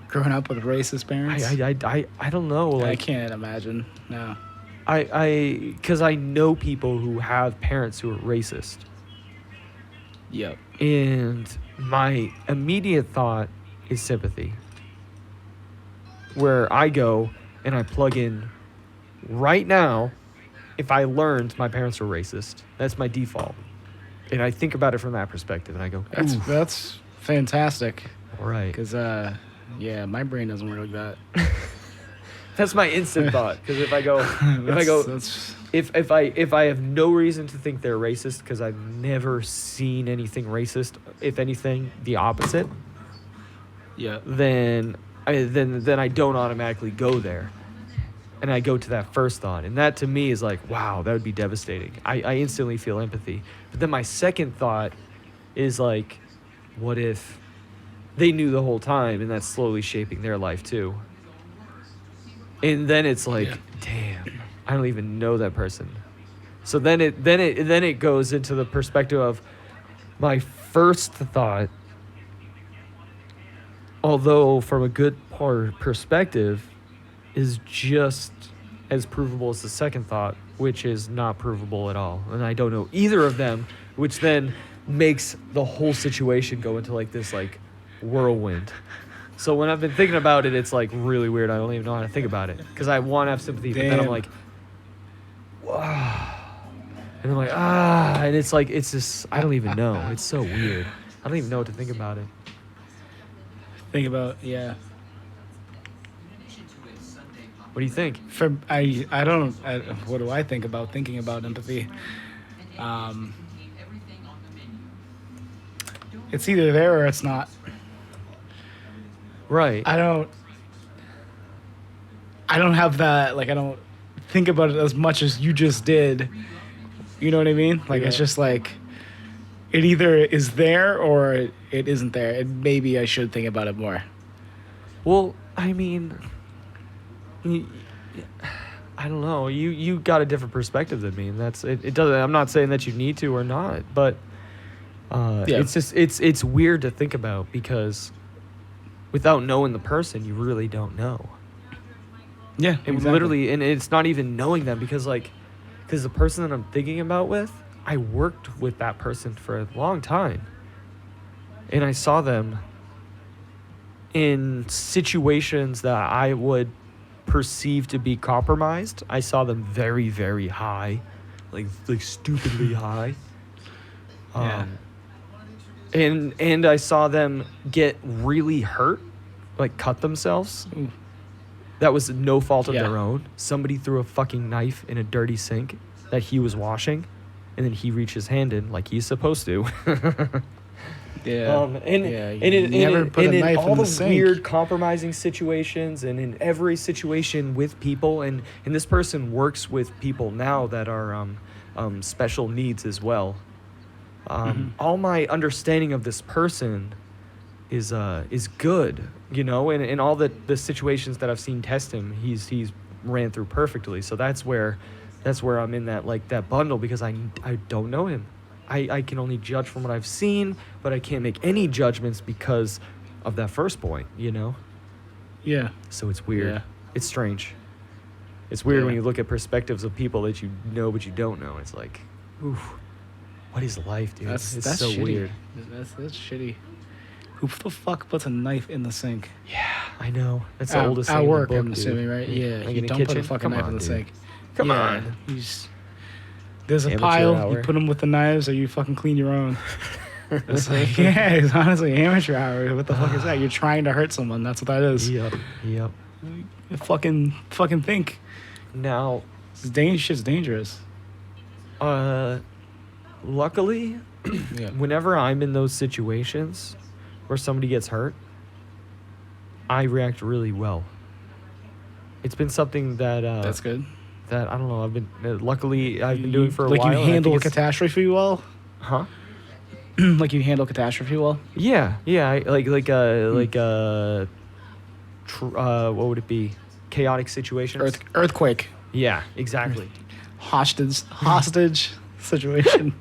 growing up with racist parents, I don't know. Like, I can't imagine. No. because I know people who have parents who are racist. Yep. And my immediate thought is sympathy. Where I go and I plug in right now, if I learned my parents were racist, that's my default. And I think about it from that perspective, and I go, That's fantastic. all right. Because, yeah, my brain doesn't work like that. That's my instant thought. Because if I have no reason to think they're racist, because I've never seen anything racist, if anything, the opposite, Yeah. then I don't automatically go there. And I go to that first thought. And that to me is like, wow, that would be devastating. I instantly feel empathy. But then my second thought is like, what if they knew the whole time and that's slowly shaping their life too? And then it's like, damn, I don't even know that person. So then it goes into the perspective of my first thought, although from a good perspective, is just as provable as the second thought, which is not provable at all. And I don't know either of them, which then makes the whole situation go into like this like whirlwind. So when I've been thinking about it, it's like really weird. I don't even know how to think about it because I want to have sympathy, but then I'm like, wow. And I'm like, and it's like, it's just, I don't even know. It's so weird. I don't even know what to think about it. Think about, yeah. What do you think? What do I think about thinking about empathy? It's either there or it's not. Right. I don't have that, like, I don't think about it as much as you just did. You know what I mean? Like, It's just like, it either is there or it isn't there. And maybe I should think about it more. Well, I mean, I don't know. You got a different perspective than me, and that's it. It doesn't. I'm not saying that you need to or not, but it's just it's weird to think about because without knowing the person, you really don't know. Yeah, It exactly. literally, and it's not even knowing them because the person that I'm thinking about with, I worked with that person for a long time, and I saw them in situations that I would perceived to be compromised. I saw them very, very high, like stupidly high. And I saw them get really hurt, like cut themselves. Ooh. That was no fault of their own. Somebody threw a fucking knife in a dirty sink that he was washing, and then he reached his hand in like he's supposed to. Yeah. And in all the sink. weird compromising situations and in every situation with people, and this person works with people now that are special needs as well. All my understanding of this person is good, you know, and in all the situations that I've seen test him, he's ran through perfectly. So that's where I'm in that bundle because I don't know him. I can only judge from what I've seen, but I can't make any judgments because of that first point, you know? Yeah. So it's weird. Yeah. It's strange. It's weird when you look at perspectives of people that you know but you don't know. It's like, oof, what is life, dude? It's so shitty. weird. That's shitty. Who the fuck puts a knife in the sink? Yeah, I know. That's the oldest thing at in work, the book, I'm dude. assuming, right? Yeah, Like you in the don't put a kitchen? fucking Come knife on, in the dude. sink. Come on. There's a Amateur pile, hour. you put them with the knives, or you fucking clean your own. It's like, yeah, it's honestly amateur hour. What the fuck is that? You're trying to hurt someone. That's what that is. Yep. Fucking think. Now, Shit's dangerous. luckily, whenever I'm in those situations where somebody gets hurt, I react really well. It's been something that That's good. that I don't know. I've been luckily I've been doing for a like while. you and I handle a think it's- catastrophe well. Huh? like you handle catastrophe well? Yeah. What would it be? Chaotic situations. Earthquake. Yeah, exactly. Hostage situation.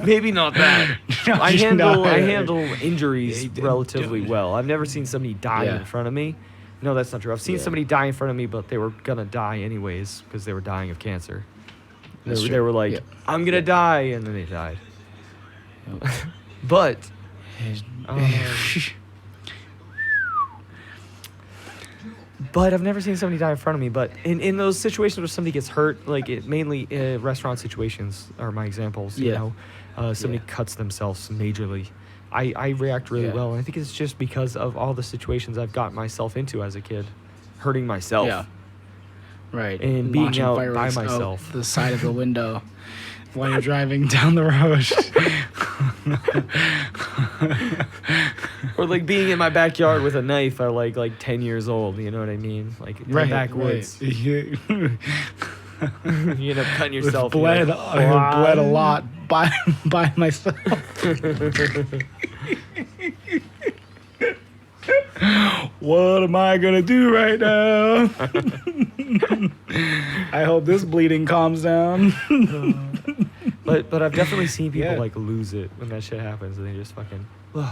Maybe not that. No, I handle injuries Yeah, relatively well. I've never seen somebody die in front of me. No, that's not true. I've seen somebody die in front of me, but they were gonna die anyways because they were dying of cancer. They were like, "I'm gonna die," and then they died. But but I've never seen somebody die in front of me. But in those situations where somebody gets hurt, like mainly restaurant situations are my examples. You know, somebody cuts themselves majorly. I react really well, and I think it's just because of all the situations I've got myself into as a kid, hurting myself. Yeah. Right. And being out by myself. Out the side of the window while you're driving down the road. Or like being in my backyard with a knife at like 10 years old, you know what I mean? Like backwoods. Right. You end up cutting yourself. Bled a lot by myself. What am I gonna do right now? I hope this bleeding calms down. But I've definitely seen people like lose it when that shit happens, and they just fucking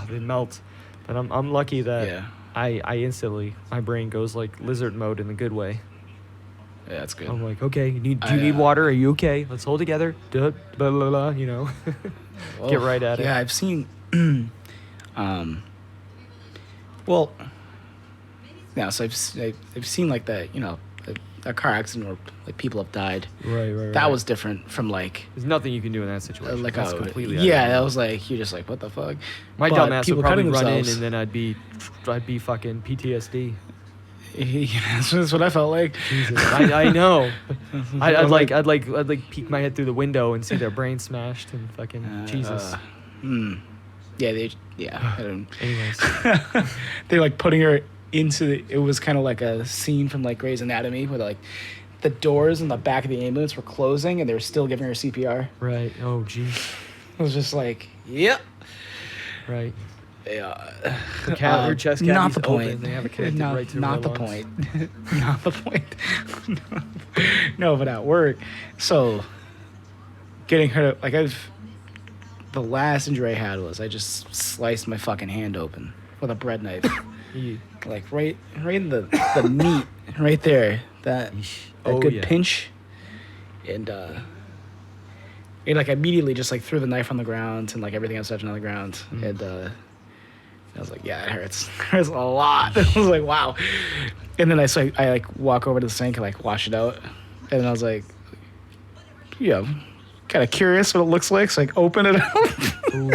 they melt. But I'm lucky that I instantly, my brain goes like lizard mode in the good way. Yeah, that's good. I'm like, okay, do you need water? Are you okay? Let's hold together. Blah, blah, blah, you know. Get right at it. Yeah, I've seen well, yeah, so I've seen like that, you know, a car accident where like people have died. Right. That was different from like. There's nothing you can do in that situation. Like that's completely. That was like you're just like what the fuck. My dumb ass would probably run in and then I'd be fucking PTSD. Yeah, that's what I felt like. Jesus, I know. I'd like peek my head through the window and see their brain smashed and fucking Jesus. Yeah, I don't. Anyways, they're like putting her into it was kind of like a scene from like Grey's Anatomy where like the doors in the back of the ambulance were closing and they were still giving her CPR. Right. Oh, geez. It was just like, yep. Right. Yeah. Her chest cavity's not the open. point. They have it connected right to not her the lungs. point. Not the point. No, but at work. So getting her like the last injury I had was I just sliced my fucking hand open with a bread knife. Like right in the meat right there. That good pinch. And like immediately just like threw the knife on the ground and like everything else touching on the ground. And I was like, yeah, it hurts. It hurts a lot. I was like, wow. And then I like walk over to the sink and like wash it out. And then I was like, kind of curious what it looks like. So like open it up. Ooh,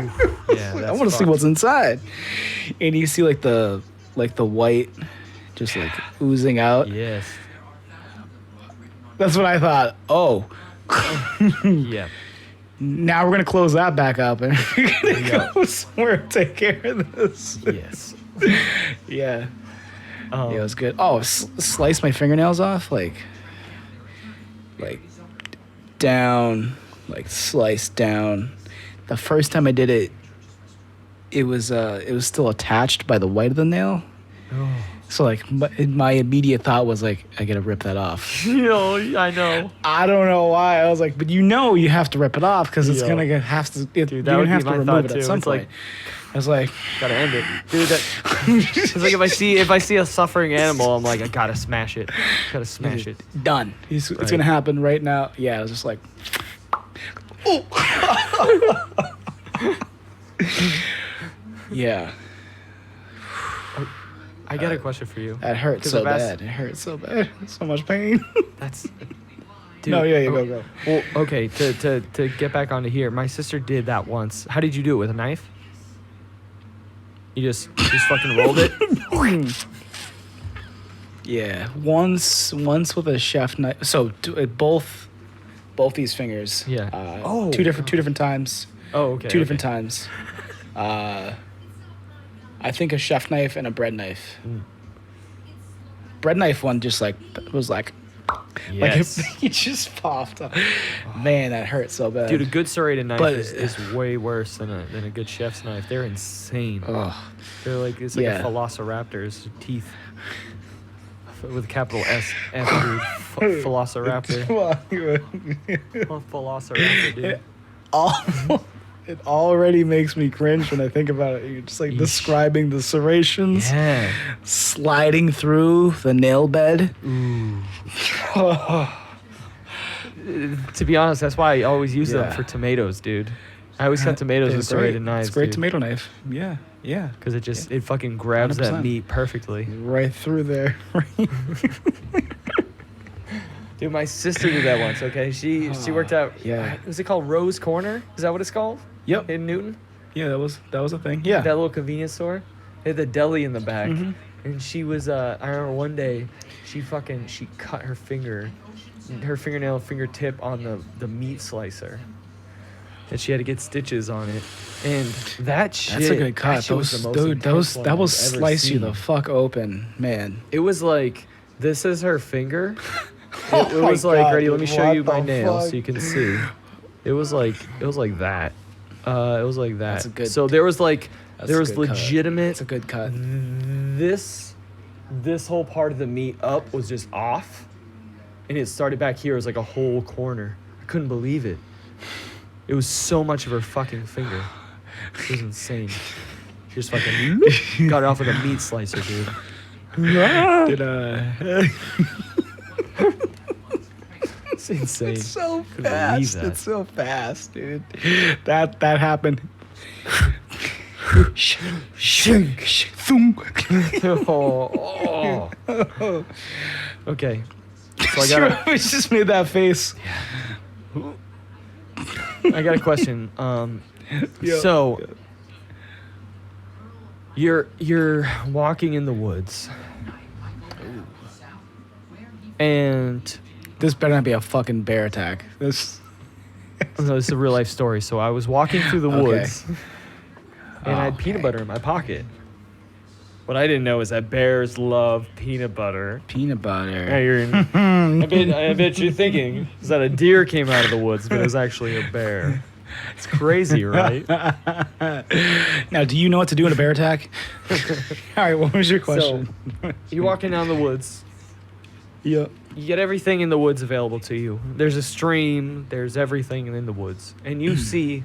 yeah, I want to see what's inside. And you see like the white just like oozing out. Yes. That's what I thought. Oh. Yeah. Now we're going to close that back up and we're going to go somewhere and take care of this. Yes. Yeah. Yeah, it was good. Oh, slice my fingernails off, like down, like sliced down. The first time I did it, it was still attached by the white of the nail. Oh. So like my immediate thought was like, I gotta rip that off. I know. I don't know why. I was like, but you have to rip it off because it's gonna have to. Dude, you're gonna have to remove it at some point. I was like, gotta end it, dude. It's like if I see a suffering animal, I'm like, I gotta smash it. Gotta smash it. Done. It's gonna happen right now. Yeah, I was just like, oh. Yeah. I got a question for you. That hurt so bad. It hurt so bad. So much pain. That's. Dude, no, yeah, go. Well, okay. To get back onto here, my sister did that once. How did you do it with a knife? You just fucking rolled it. Yeah, once with a chef knife. So both these fingers. Yeah. Two different times. Oh, okay. Two different times. I think a chef knife and a bread knife. Bread knife one just like was like Yes. Like it just popped up. Man, that hurt so bad. Dude, a good serrated knife But- is way worse than a good chef's knife. They're insane. Ugh. They're like it's like Yeah. a velociraptor's teeth with a capital S, F, dude. Velociraptor. Velociraptor, dude. It already makes me cringe when I think about it. You're just like describing the serrations Yeah. sliding through the nail bed. Ooh. To be honest, that's why I always use them Yeah. for tomatoes, dude. I always cut tomatoes They're with serrated great. knives. It's a great dude. tomato knife. Yeah, yeah. Because it fucking grabs that 100%. meat perfectly. Right through there. Dude, my sister did that once, okay? She worked out, Yeah. was it called Rose Corner? Is that what it's called? Yep. In Newton? Yeah, that was a thing. Yeah. That little convenience store? They had the deli in the back. Mhm. And she was, I remember one day, she cut her fingernail fingertip on the meat slicer. And she had to get stitches on it. And that shit. That's a good cut. That shit was the most Dude, intense one that will I've ever slice you seen. the fuck open, man. It was like, this is her finger. Oh It my was like, God, ready, let me dude, show you what my the nail fuck? so you can see. It was like that. It was like that. That's a good- So there was like, That's there a was good cut. legitimate, It's a good cut. this whole part of the meat up was just off. And it started back here. It was like a whole corner. I couldn't believe it. It was so much of her fucking finger. It was insane. She just fucking got it off with a meat slicer, dude. Did It's insane. It's so Couldn't believe fast. that. It's so fast, dude. That happened. Oh. Okay. So I Sure, got we just made that face. I got a question. Yeah. So you're walking in the woods, and This better not be a fucking bear attack. This. no, this is a real life story. So I was walking through the Okay. woods, and I had peanut Okay. butter in my pocket. What I didn't know is that bears love peanut butter. Peanut butter. I bet you're thinking is that a deer came out of the woods, but it was actually a bear. It's crazy, right? Now, do you know what to do in a bear attack? All right, what was your question? You're walking down the woods. Yeah. You get everything in the woods available to you. There's a stream. There's everything in the woods, and you see.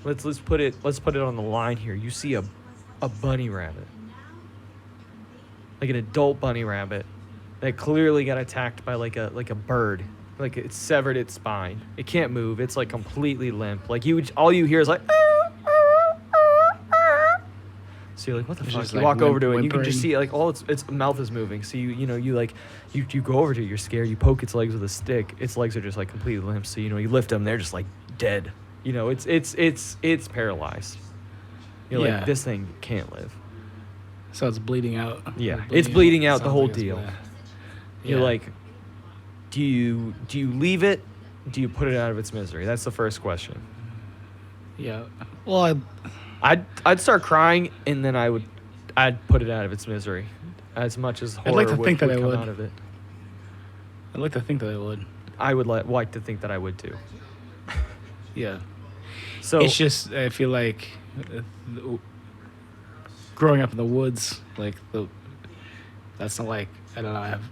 Let's put it on the line here. You see a bunny rabbit, like an adult bunny rabbit, that clearly got attacked by like a bird. Like it severed its spine. It can't move. It's like completely limp. Like all you hear is like. So you're like, what the It's fuck? just You like walk over to it, and you can just whimpering. see like all its mouth is moving. So you go over to it, you're scared. You poke its legs with a stick. Its legs are just like completely limp. So you lift them, they're just like dead. It's paralyzed. You're Yeah. like, this thing can't live. So it's bleeding out. Yeah, it's bleeding out the Sounds whole like it's deal. bad. You're Yeah. like, do you leave it? Do you put it out of its misery? That's the first question. Yeah. Well, I'd start crying, and then I'd put it out of its misery, as much as horror I'd like to think that I come would. out of it. I'd like to think that I would. I would like to think that I would too. Yeah. So It's just, I feel like growing up in the woods, like that's not like, I don't know, I have.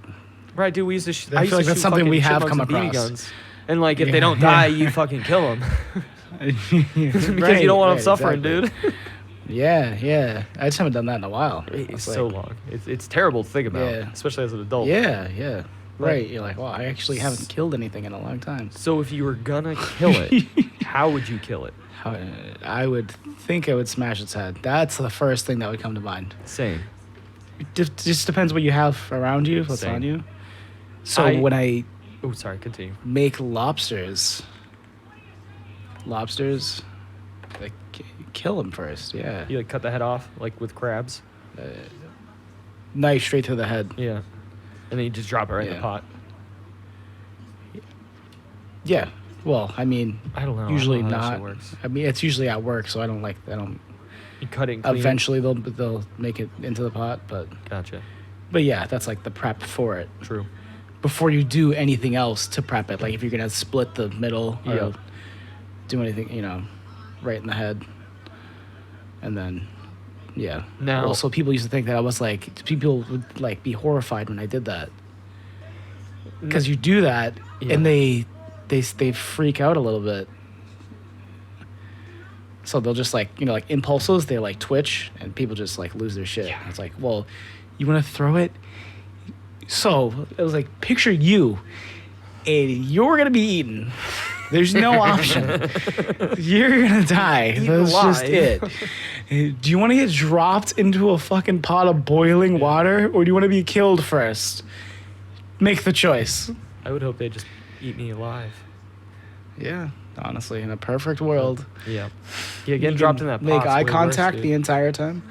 right, dude, we used to. I feel like that's something we have come BB across. guns. And like, if they Yeah. don't die, you fucking kill them because you don't want them suffering, dude. Yeah. I just haven't done that in a while. It's so long. It's terrible to think about, Yeah. especially as an adult. Yeah. Right. You're like, well, I actually haven't killed anything in a long time. So if you were gonna kill it, how would you kill it? I would think I would smash its head. That's the first thing that would come to mind. Same. It just depends what you have around you, what's Same. on you. So when I Oh, sorry. Continue. make lobsters, like kill them first. Yeah, You like cut the head off, like with crabs. knife straight through the head. Yeah. And then you just drop it right in the Yeah. pot. Yeah. Well, I mean, I don't know. usually I don't know how that not. shit works. I mean, it's usually at work, so I don't. You cut it and clean Eventually, they'll make it into the pot, but it. Gotcha. yeah, that's like the prep for it. True. before you do anything else to prep it. Like if you're gonna split the middle or do anything, you know, right in the head, and then Now, also people used to think that I was like, people would like be horrified when I did that because you do that and they freak out a little bit. So they'll just like, you know, like impulses, they like twitch and people just like lose their shit. It's like, well, you want to throw it? So it was like, picture you and you're going to be eaten. There's no option. You're going to die. That's just it. Do you want to get dropped into a fucking pot of boiling water or do you want to be killed first? Make the choice. I would hope they just eat me alive. Yeah. Honestly, in a perfect world. Yeah, getting dropped in that pot. Make eye contact the entire time.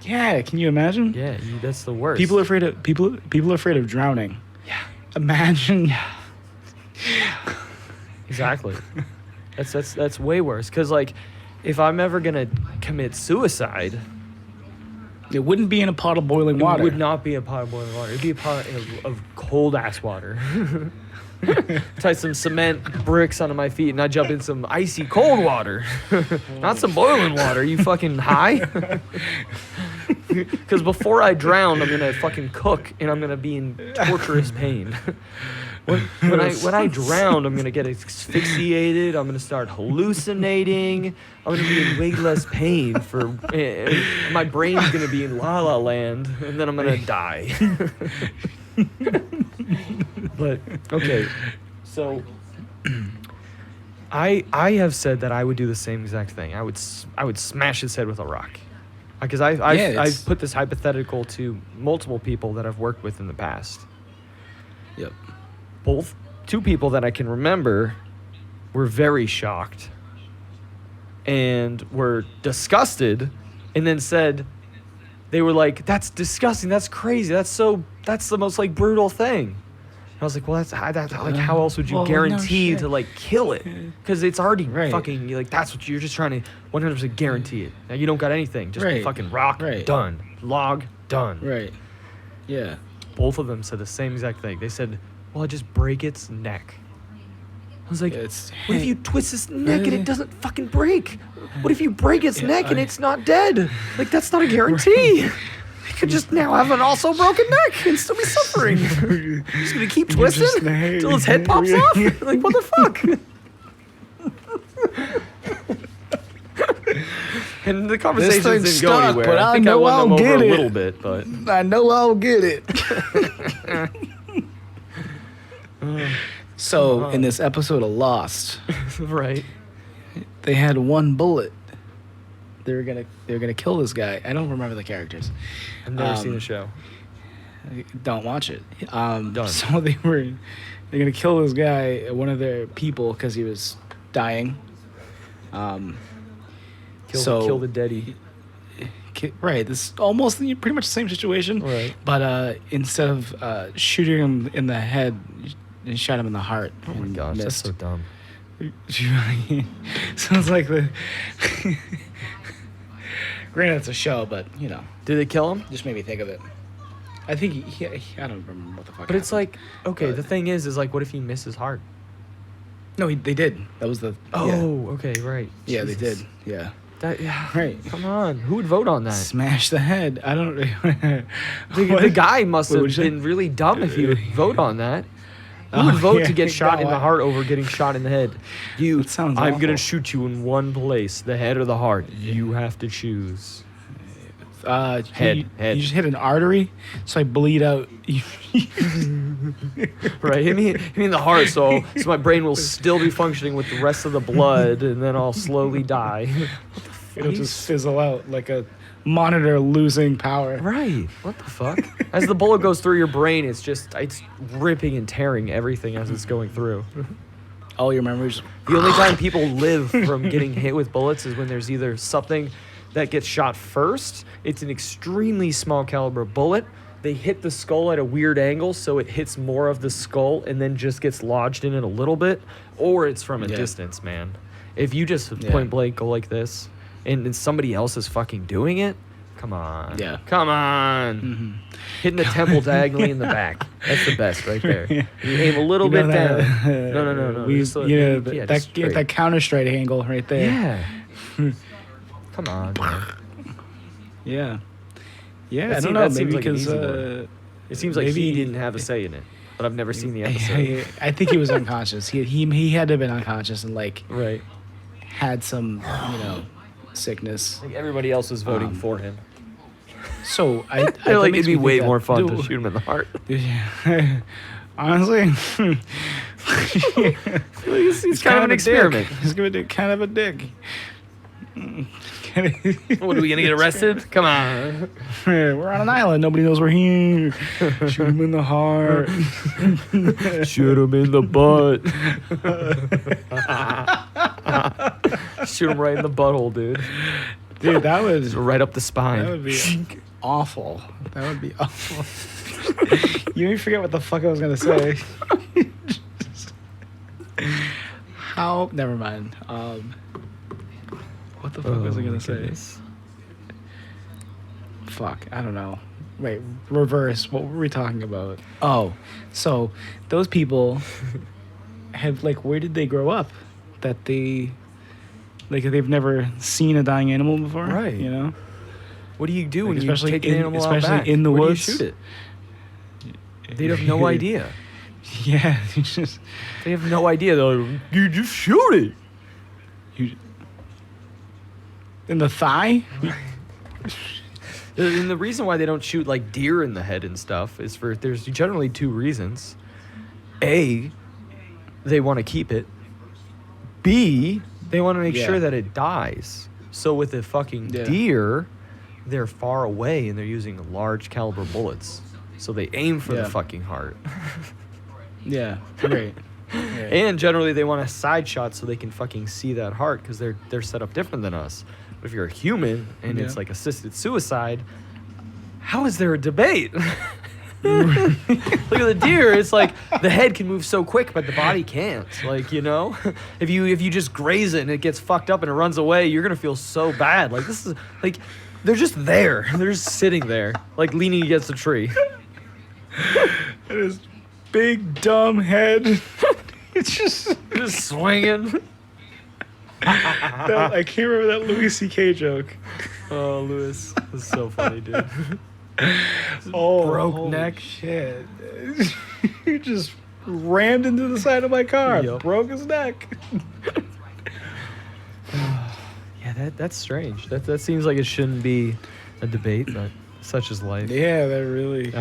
Yeah, can you imagine? Yeah, that's the worst. People are afraid of drowning. Yeah. Imagine. Yeah. Exactly. That's way worse. Cause like, if I'm ever gonna commit suicide, it wouldn't be in a pot of boiling water. It would not be a pot of boiling water. It'd be a pot of cold ass water. Tie some cement bricks onto my feet and I jump in some icy cold water. Not some boiling water. You fucking high? Because before I drown, I'm gonna fucking cook and I'm gonna be in torturous pain. When I drown, I'm gonna get asphyxiated. I'm gonna start hallucinating. I'm gonna be in way less pain. My brain's gonna be in La La Land, and then I'm gonna die. But okay, so I have said that I would do the same exact thing. I would smash his head with a rock, because I've put this hypothetical to multiple people that I've worked with in the past. Yep. Two people that I can remember were very shocked and were disgusted, and then said they were like, "That's disgusting. That's crazy. That's the most like brutal thing." And I was like, well, that's like, how else would you guarantee to like kill it? Because it's already fucking like, that's what you're just trying to 100% guarantee it. Now you don't got anything, just fucking rock, done, log, done. Right. Yeah. Both of them said the same exact thing. They said, well, I just break its neck. I was like, what if you twist its neck and it doesn't fucking break? What if you break its neck and it's not dead? Like, that's not a guarantee. It could just now have an also broken neck and still be suffering. Just gonna keep twisting until his head pops off? Like, what the fuck? And the conversation didn't go anywhere. But I think I won them over a little bit, but I know I'll get it. So in this episode of Lost, right, they had one bullet. They were gonna kill this guy. I don't remember the characters. I've never seen the show. Don't watch it. Done. So they're gonna kill this guy, one of their people, because he was dying. Kill the deadie. Right. This is almost pretty much the same situation. Right. But instead of shooting him in the head, they shot him in the heart. Oh my gosh, that's so dumb. Sounds like the. Granted, it's a show, but you know. Did they kill him? Just made me think of it. I think he I don't remember what the fuck. But it's like, okay, the thing is like, what if he missed his heart? No, they did. That was the. Okay, right. Yeah, Jesus. They did. Yeah. Right. Come on, who would vote on that? Smash the head. I don't. The guy must have been really dumb if he would vote on that. Who would vote to get shot in the heart over getting shot in the head? I'm gonna shoot you in one place, the head or the heart. You have to choose. Head. You just hit an artery, so I bleed out. Right. I mean the heart, so my brain will still be functioning with the rest of the blood, and then I'll slowly die. It'll just fizzle out like a monitor losing power. Right. What the fuck? As the bullet goes through your brain, it's ripping and tearing everything as it's going through. All your memories. The only time people live from getting hit with bullets is when there's either something that gets shot first. It's an extremely small caliber bullet. They hit the skull at a weird angle, so it hits more of the skull and then just gets lodged in it a little bit. Or it's from a distance, man. If you just point blank go like this, and somebody else is fucking doing it, Come on. Yeah. Come on. Mm-hmm. Hitting the temple diagonally in the back. That's the best right there. You aim a little bit down. No. We, Yeah, that counter strike angle right there. Yeah. Come on, man. Yeah. Yeah, That I don't know. Maybe seems like an because easy one. It seems like he didn't have a say in it, but I've never seen the episode. I think he was unconscious. He had to have been unconscious and like Right. had some sickness. Like everybody else was voting for him. So I They're like, makes it'd be me way think more that- fun to shoot him in the heart. Honestly, He's kind of an experiment. He's gonna do kind of a dick. What, are we gonna get arrested? Come on. We're on an island. Nobody knows we're here. Shoot him in the heart. Shoot him in the butt. Shoot him right in the butthole, dude. Dude, that was Right up the spine. That would be awful. That would be awful. You made me forget what the fuck I was gonna say. How? Never mind. What the fuck was I gonna say? Fuck, I don't know. Wait, reverse. What were we talking about? Oh, so those people have like, where did they grow up? That they, like, they've never seen a dying animal before, Right. You know. What do you do when you especially take an in- animal out especially back? in the Where woods. do you shoot it? They have no idea. Yeah, it's just They have no idea. They're like, you just shoot it. in the thigh. And the reason why they don't shoot like deer in the head and stuff is there's generally two reasons. A, they want to keep it. B, they want to make sure that it dies. So with a fucking deer, they're far away and they're using large caliber bullets. So they aim for the fucking heart. Yeah, great. And generally they want a side shot so they can fucking see that heart because they're set up different than us. But if you're a human and it's like assisted suicide, how is there a debate? Look at the deer. It's like the head can move so quick, but the body can't. Like, you know, if you just graze it and it gets fucked up and it runs away, you're gonna feel so bad. Like this is like they're just there. They're just sitting there, like leaning against a tree. His big dumb head. It's just swinging. I can't remember that Louis C.K. joke. Oh, Louis, that's so funny, dude. Broke holy neck. Shit. You just rammed into the side of my car. Yup. Broke his neck. Yeah, that's strange. That seems like it shouldn't be a debate, but such is life. Yeah, that really.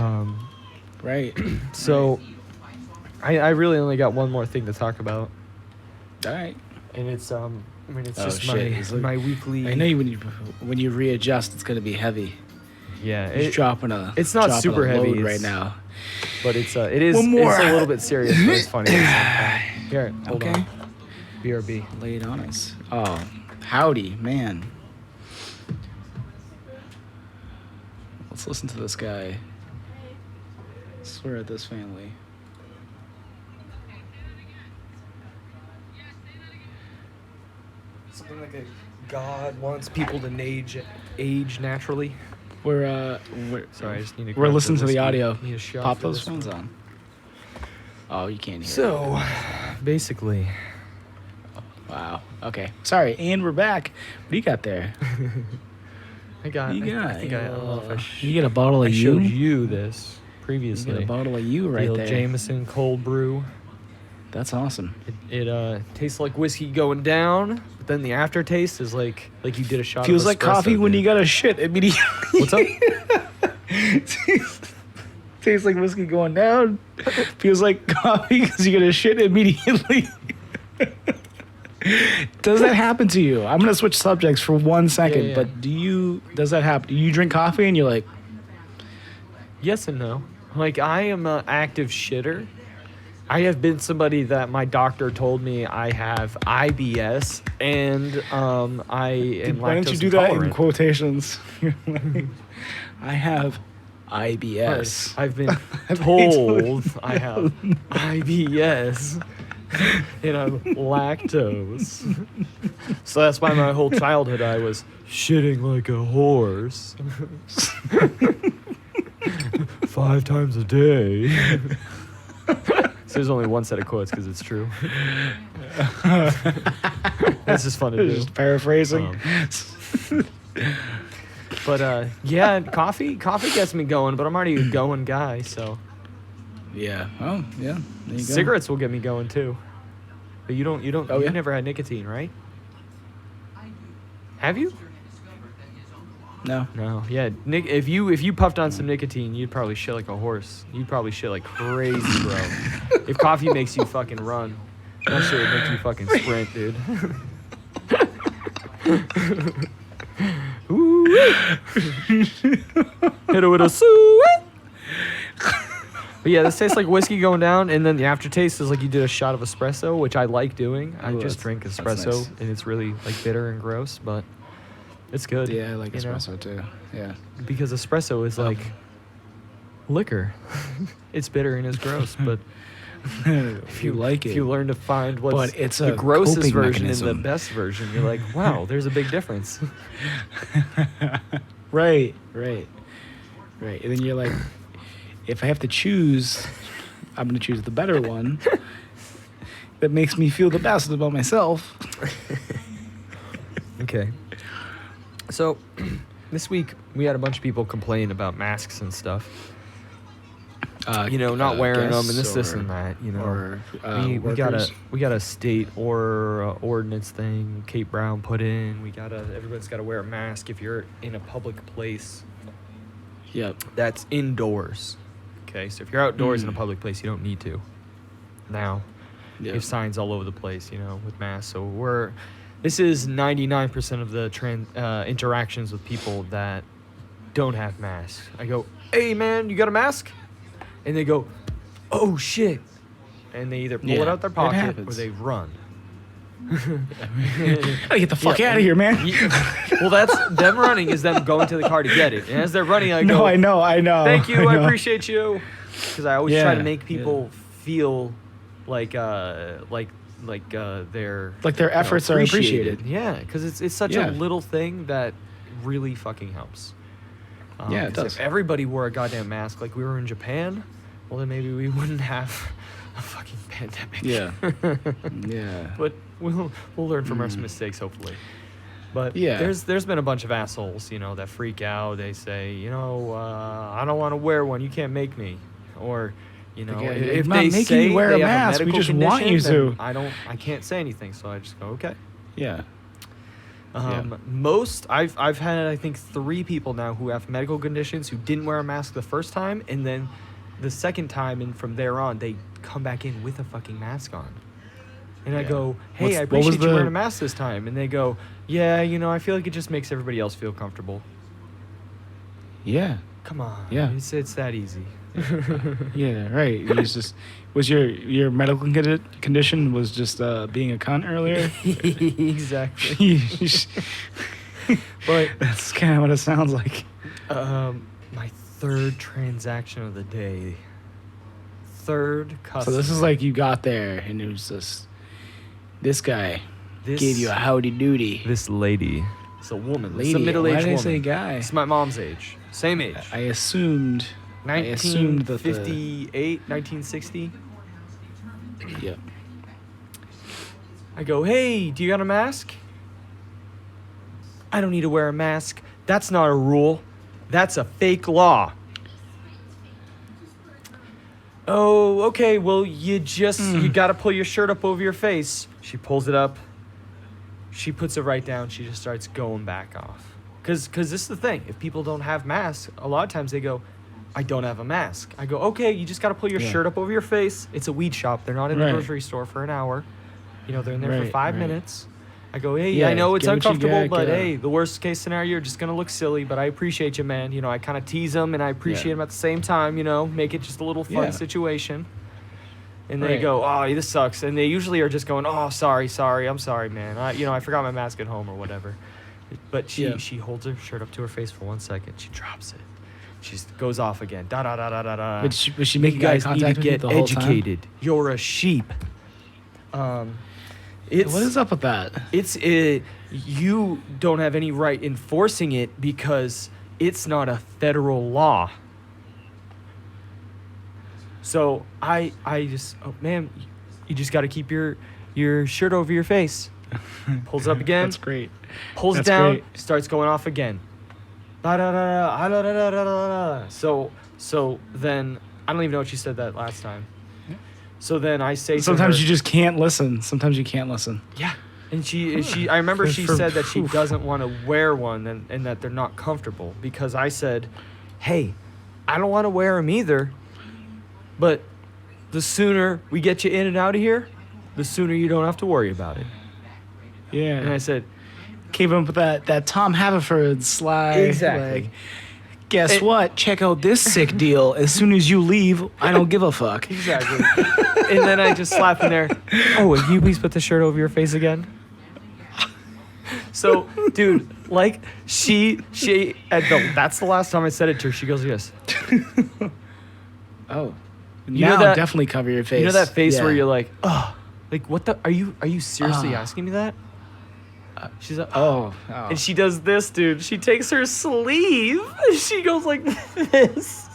Right. So, I really only got one more thing to talk about, All right. and it's it's Oh, just shit. It's like- my weekly. I know when you readjust, it's gonna be heavy. Yeah, It's dropping a. it's not dropping super a heavy, load right it's- now. but it's it is One more. it's a little bit serious, but it's funny. Here, hold Okay. on. BRB. Lay it on us. Oh, howdy, man. Let's listen to this guy. Swear at this family. Something like a God wants people to age naturally. We're Sorry, I just need to. we're grab listening to the whiskey. audio. Need a shot Pop for those this phones one. on. Oh, you can't hear. So, basically, Wow. Okay. Sorry, and we're back. What do you got there? I got. You got. I think I don't know if I You get a bottle I of showed you. you this You previously. get a bottle of you right The old there. Jameson cold brew. That's awesome. It tastes like whiskey going down, but then the aftertaste is like you did a shot. Feels of like espresso, coffee when dude. you got a shit immediately. What's up? Tastes like whiskey going down. Feels like coffee because you get a shit immediately. Does that happen to you? I'm gonna switch subjects for 1 second, Yeah. but does that happen? Do you drink coffee and you're like, Yes and no. Like, I am an active shitter. I have been somebody that my doctor told me I have IBS, and I am why don't you lactose do that in intolerant. quotations? I have IBS. I've been told I have IBS, and I'm lactose. So that's why my whole childhood I was shitting like a horse. 5 times a day. So there's only one set of quotes because it's true. That's just fun to do. Just paraphrasing. But yeah, coffee gets me going, but I'm already a going guy, so. Yeah. Oh, yeah. There you go. Cigarettes will get me going too. But you don't. Oh, You've yeah? never had nicotine, right? Have you? No. No. Yeah. If you puffed on some nicotine, you'd probably shit like a horse. You'd probably shit like crazy, bro. If coffee makes you fucking run, I'm sure it'd make you fucking sprint, dude. Ooh. Hit it with a sweat. But yeah, this tastes like whiskey going down, and then the aftertaste is like you did a shot of espresso, which I like doing. I just drink espresso, nice. and it's really like bitter and gross, but it's good. Yeah, I like you know? espresso too. Yeah. Because espresso is like liquor. It's bitter and it's gross, but if you like it. if you learn to find what's But it's the a grossest coping version mechanism. and the best version, you're like, wow, there's a big difference. Right. And then you're like, if I have to choose, I'm going to choose the better one that makes me feel the best about myself. Okay. So, this week we had a bunch of people complain about masks and stuff. Not wearing them and this and that. Or we got workers. a state or ordinance thing. Kate Brown put in. Everyone's got to wear a mask if you're in a public place. Yep. That's indoors. Okay, so if you're outdoors in a public place, you don't need to. Now, you have signs all over the place, with masks. So this is 99% of the interactions with people that don't have masks. I go, hey man, you got a mask? And they go, oh shit. And they either pull it out their pocket or they run. Gotta get the fuck out of here, man. Well, that's them running is them going to the car to get it. And as they're running, I go, No, I know. thank you, I I know. appreciate you. Because I always try to make people feel like they're Like their efforts are appreciated. Yeah, because it's such a little thing that really fucking helps. Yeah, it 'cause does. If everybody wore a goddamn mask like we were in Japan, well then maybe we wouldn't have a fucking pandemic. Yeah. Yeah. But we'll learn from our mistakes, hopefully. But Yeah. there's been a bunch of assholes, that freak out. They say, I don't want to wear one. You can't make me. Or, if I'm not they making say you wear a they have mask. We medical just want you condition, to. then I can't say anything. So I just go, okay. Yeah. I've had I think 3 people now who have medical conditions who didn't wear a mask the first time, and then the second time, and from there on they come back in with a fucking mask on. And I go, hey, I appreciate you wearing a mask this time. And they go, yeah, I feel like it just makes everybody else feel comfortable. Yeah. Come on. Yeah. It's that easy. Yeah, right. It's just was your medical condition was just being a cunt earlier? Exactly. But that's kind of what it sounds like. My 3rd transaction of the day. 3rd customer. So this is like you got there and it was just this guy gave you a howdy doody. This lady. It's a woman. Lady. It's a middle-aged Why did I woman. say guy? It's my mom's age. Same age. I assumed that 1958, 1960. Yep. I go, hey, do you got a mask? I don't need to wear a mask. That's not a rule. That's a fake law. Oh, okay, well, you gotta pull your shirt up over your face. She pulls it up. She puts it right down. She just starts going back off. Because this is the thing. If people don't have masks, a lot of times they go, I don't have a mask. I go, okay, you just gotta pull your shirt up over your face. It's a weed shop. They're not in the grocery store for an hour. They're in there for 5 minutes. I go, hey, I know it's uncomfortable, but hey, the worst case scenario, you're just going to look silly, but I appreciate you, man. I kind of tease them, and I appreciate them at the same time, make it just a little fun situation. And they go, oh, this sucks. And they usually are just going, oh, sorry, I'm sorry, man. I forgot my mask at home or whatever. But she holds her shirt up to her face for 1 second. She drops it. She goes off again. Da-da-da-da-da-da. Was she making eye contact with you the whole time? Educated. You're a sheep. It's, what is up with that? You don't have any right enforcing it because it's not a federal law. So I just, man, you just got to keep your shirt over your face. Pulls it up again. That's great. Pulls it down. Starts going off again. So then I don't even know what she said that last time. So then I say sometimes to her, you just can't listen. Sometimes you can't listen. Yeah. And she I remember she said that she doesn't want to wear one and that they're not comfortable because I said, "Hey, I don't want to wear them either. But the sooner we get you in and out of here, the sooner you don't have to worry about it." Yeah. And I said, came up with that Tom Haverford slide. Exactly. Like, guess what? Check out this sick deal. As soon as you leave, I don't give a fuck. Exactly. And then I just slap in there. Oh, will you please put the shirt over your face again? So, dude, like that's the last time I said it to her. She goes, yes. Oh. You now know that, definitely cover your face. You know that face yeah. where you're like, oh, like what the? Are you seriously asking me that? She's like, oh. And she does this, dude. She takes her sleeve. She goes like this.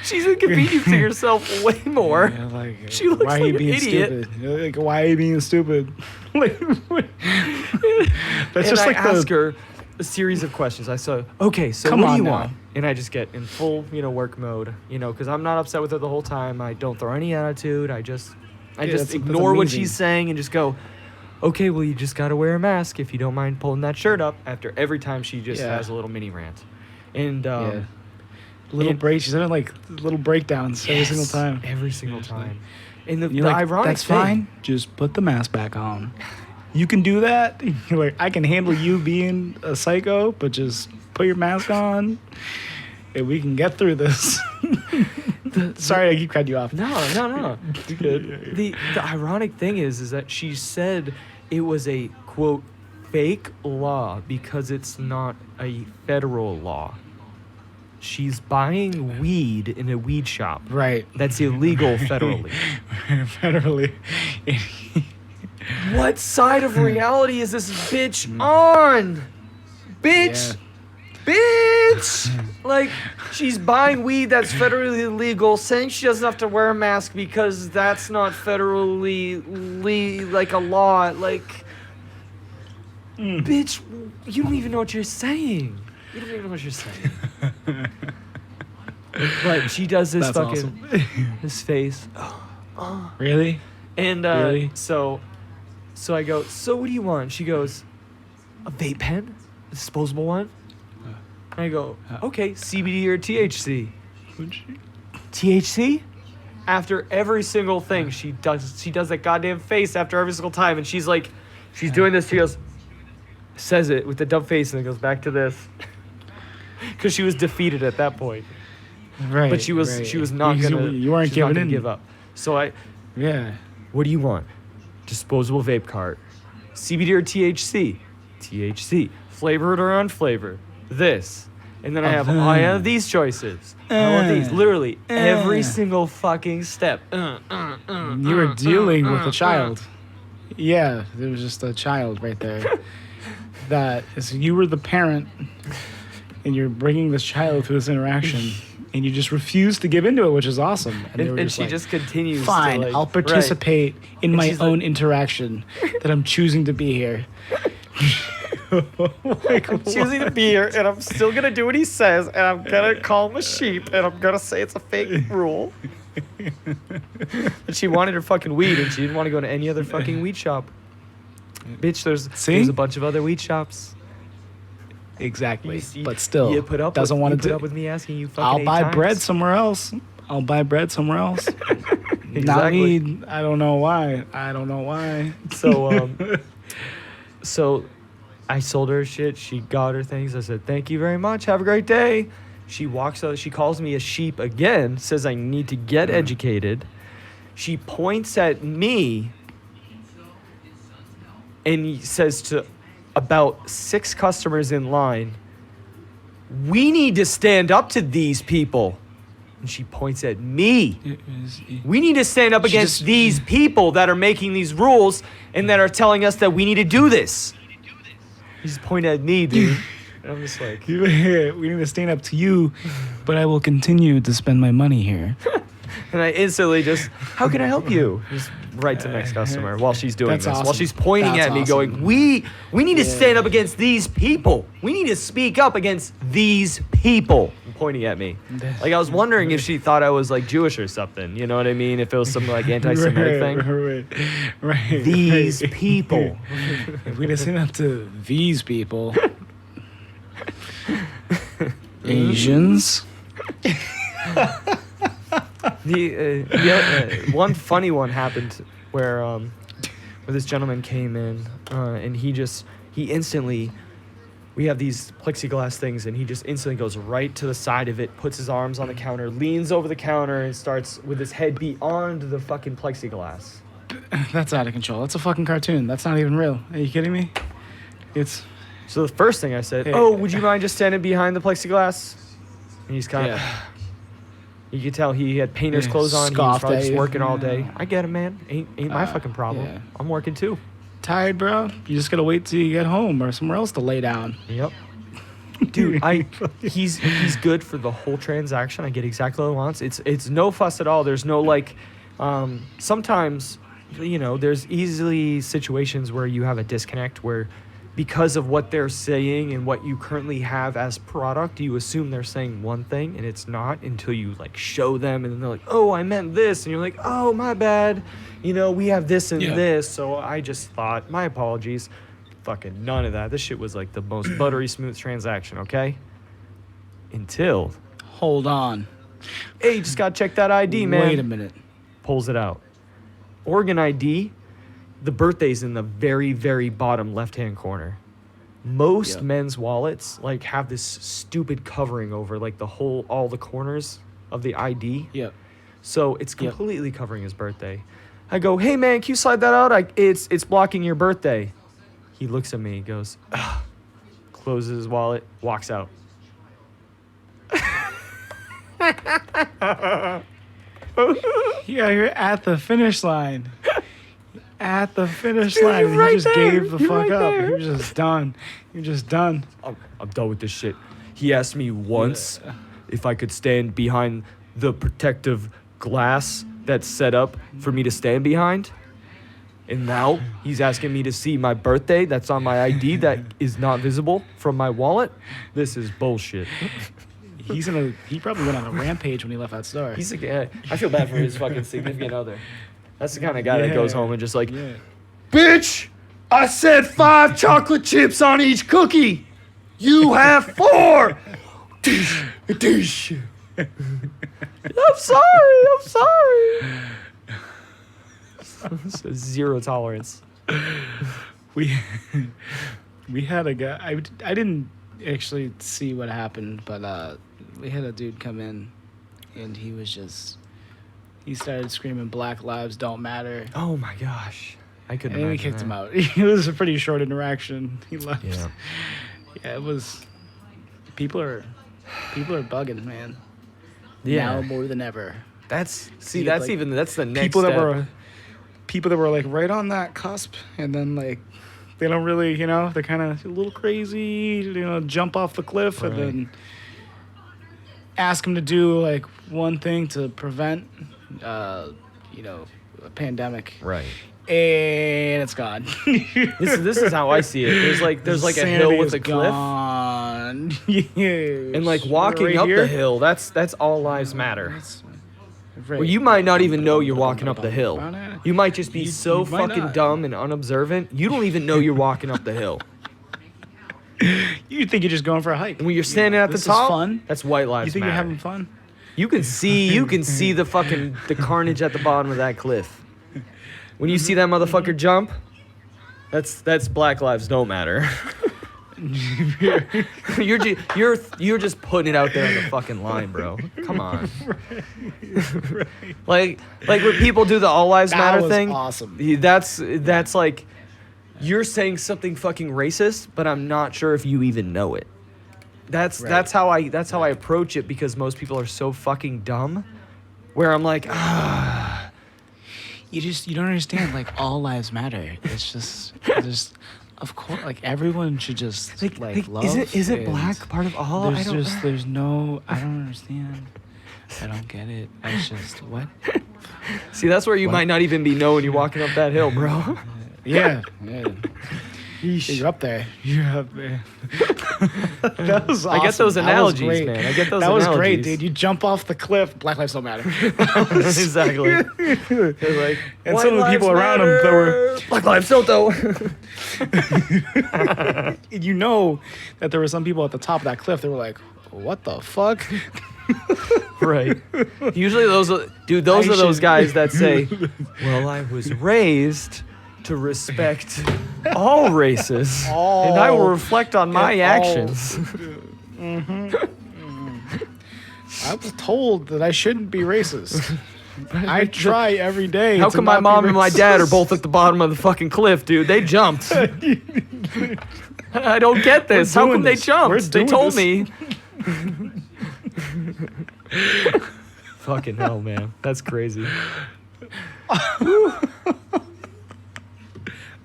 She's inconveniencing herself way more. Yeah, like, she looks why like are you an being idiot. Stupid? Like, why are you being stupid? Like, that's and just like I ask her a series of questions. I say, okay, so what do you want? And I just get in full, work mode, because I'm not upset with her the whole time. I don't throw any attitude. I just ignore what she's saying and just go, okay, well, you just got to wear a mask if you don't mind pulling that shirt up after every time she just has a little mini rant. And, little breaks. She's having like little breakdowns every single time. Every single time. And the like, ironic that's thing, fine. Just put the mask back on. You can do that. You're like, I can handle you being a psycho, but just put your mask on, and we can get through this. Sorry, I keep cutting you off. No. You're good. The ironic thing is that she said it was a quote fake law because it's not a federal law. She's buying weed in a weed shop. Right. That's illegal federally. Federally. What side of reality is this bitch on? Bitch! Yeah. Bitch! Like, she's buying weed that's federally illegal, saying she doesn't have to wear a mask because that's not federally like a law. Like, bitch, you don't even know what you're saying. You don't even know what you're saying. But she does this that's fucking awesome. this face. Really? And really? So I go, so what do you want? She goes, a vape pen, a disposable one. And I go, okay, CBD or THC? THC? After every single thing she does that goddamn face after every single time, and she's like, she's doing this. She goes, says it with the dumb face, and it goes back to this. Because she was defeated at that point. Right. But she was not gonna. You weren't giving give up. So Yeah. What do you want? Disposable vape cart. CBD or THC? THC. Flavored or unflavored? This. And then I have these choices. I want these. Literally every single fucking step. You were dealing with a child. Yeah, there was just a child right there. That is, you were the parent, and you're bringing this child to this interaction. And you just refuse to give into it, which is awesome. And she just continues. Fine, I'll participate in my own interaction that I'm choosing to be here. I'm choosing to be here, and I'm still going to do what he says, and I'm going to call him a sheep, and I'm going to say it's a fake rule. But she wanted her fucking weed, and she didn't want to go to any other fucking weed shop. Bitch, there's a bunch of other weed shops. Exactly, but still, you put up doesn't want to put up with me asking you fucking I'll 8 buy times. bread somewhere else. Exactly. Not weed. I don't know why. So I sold her shit. She got her things. I said, thank you very much. Have a great day. She walks out. She calls me a sheep again, says I need to get educated. She points at me and he says to about 6 customers in line, we need to stand up to these people. And she points at me. We need to stand up against these people that are making these rules and that are telling us that we need to do this. He's pointing at me, dude. And I'm just like... We need to stand up to you, but I will continue to spend my money here. And I instantly just, how can I help you? Just right to the next customer while she's doing That's this. awesome. While she's pointing at me going, we need to stand up against these people. We need to speak up against these people. And pointing at me. Like, I was wondering if she thought I was, like, Jewish or something. You know what I mean? If it was some, like, anti-Semitic thing. Right. These people. If we just stand up to these people. Asians. One funny one happened where this gentleman came in and he instantly, we have these plexiglass things, and he just instantly goes right to the side of it, puts his arms on the counter, leans over the counter, and starts with his head beyond the fucking plexiglass. That's out of control. That's a fucking cartoon. That's not even real. Are you kidding me? So the first thing I said, Hey. oh, would you mind just standing behind the plexiglass? And he's kind of... Yeah. You could tell he had painter's Yeah, clothes on. He was scoffed probably at just you. working all day. I get it, man. Ain't my fucking problem. yeah. I'm working too. Tired, bro? You just gotta wait till you get home or somewhere else to lay down. Yep. Dude, he's good for the whole transaction. I get exactly what he wants. It's no fuss at all. There's no like sometimes, you know, there's easily situations where you have a disconnect where because of what they're saying and what you currently have as product, you assume they're saying one thing and it's not until you like show them and then they're like, oh, I meant this. And you're like, oh, my bad. You know, we have this and this. So I just thought, my apologies. Fucking none of that. This shit was like the most buttery smooth transaction, okay? Until, Hold on. hey, you just gotta check that ID, man. Wait a minute. Pulls it out. Oregon ID, the birthday's in the very, very bottom left-hand corner. Most men's wallets like have this stupid covering over like all the corners of the ID. Yep. So it's completely covering his birthday. I go, hey man, can you slide that out? It's blocking your birthday. He looks at me, goes, ugh, closes his wallet, walks out. Yeah, you're at the finish line. At the finish line. you're And right he just there. gave the You're fuck right up. there. You're just done. You're just done. I'm done with this shit. He asked me once if I could stand behind the protective glass that's set up for me to stand behind. And now he's asking me to see my birthday that's on my ID that is not visible from my wallet. This is bullshit. He probably went on a rampage when he left that store. He's like, I feel bad for his fucking significant other. That's the kind of guy that goes home and just like, bitch, I said 5 chocolate chips on each cookie. You have 4. I'm sorry. Zero tolerance. We had a guy. I didn't actually see what happened, but we had a dude come in, and he started screaming "Black Lives Don't Matter." Oh my gosh, I couldn't. And then we imagine kicked that. him out. It was a pretty short interaction. He left. Yeah. Yeah, it was. People are bugging, man. Yeah. Now more than ever. That's See, that's like, the next people step. that were like right on that cusp, and then like they don't really, they're kind of a little crazy, jump off the cliff and then ask them to do like one thing to prevent, a pandemic, Right. and it's gone. This is how I see it. There's like a hill with a cliff, gone. Yeah, and like walking right up here. the hill. That's all lives matter. Right. Well, you might not even know you're walking up the hill. You might just be so you might fucking not. dumb and unobservant. You don't even know you're walking up the hill. You think you're just going for a hike. And when you're standing at the This is top, fun. that's white lives You think matter. you're having fun? You can see the carnage at the bottom of that cliff. When you see that motherfucker jump, that's Black Lives Don't Matter. you're just putting it out there on the fucking line, bro. Come on. Like when people do the All Lives That Matter was thing. awesome. That's like you're saying something fucking racist, but I'm not sure if you even know it. That's how I approach it, because most people are so fucking dumb. Where I'm like, you don't understand. Like, all lives matter. It's just of course, like, everyone should just like love. Is it black part of all? I don't understand. I don't get it. It's just what? See, that's where you might not even be knowing you're walking up that hill, bro. Yeah. You're up there. That was awesome. I get those analogies, man. That was great, dude. You jump off the cliff. Black lives don't matter. Exactly. They're like, and some of the people around him that were Black lives don't though. You know that there were some people at the top of that cliff that were like, "What the fuck?" Right. Usually those are those guys that say, "Well, I was raised to respect all races, and I will reflect on my actions." I was told that I shouldn't be racist. I try every day. How come my mom and my dad are both at the bottom of the fucking cliff, dude? They jumped. I don't get this. How come they jumped? They told me. Fucking hell, man. That's crazy.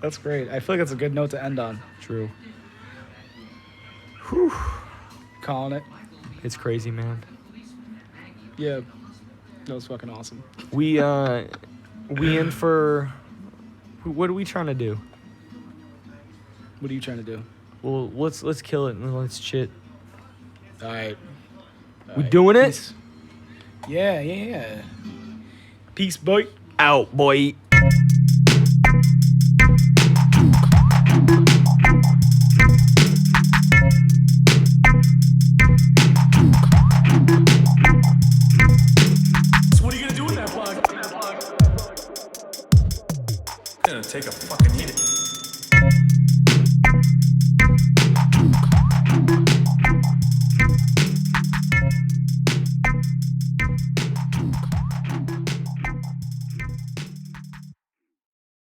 That's great. I feel like it's a good note to end on. True. Whew. Calling it. It's crazy, man. Yeah. That was fucking awesome. We in for... What are we trying to do? What are you trying to do? Well, let's kill it and let's chit. All right. We doing it? Peace. Yeah. Peace, boy. Out, boy.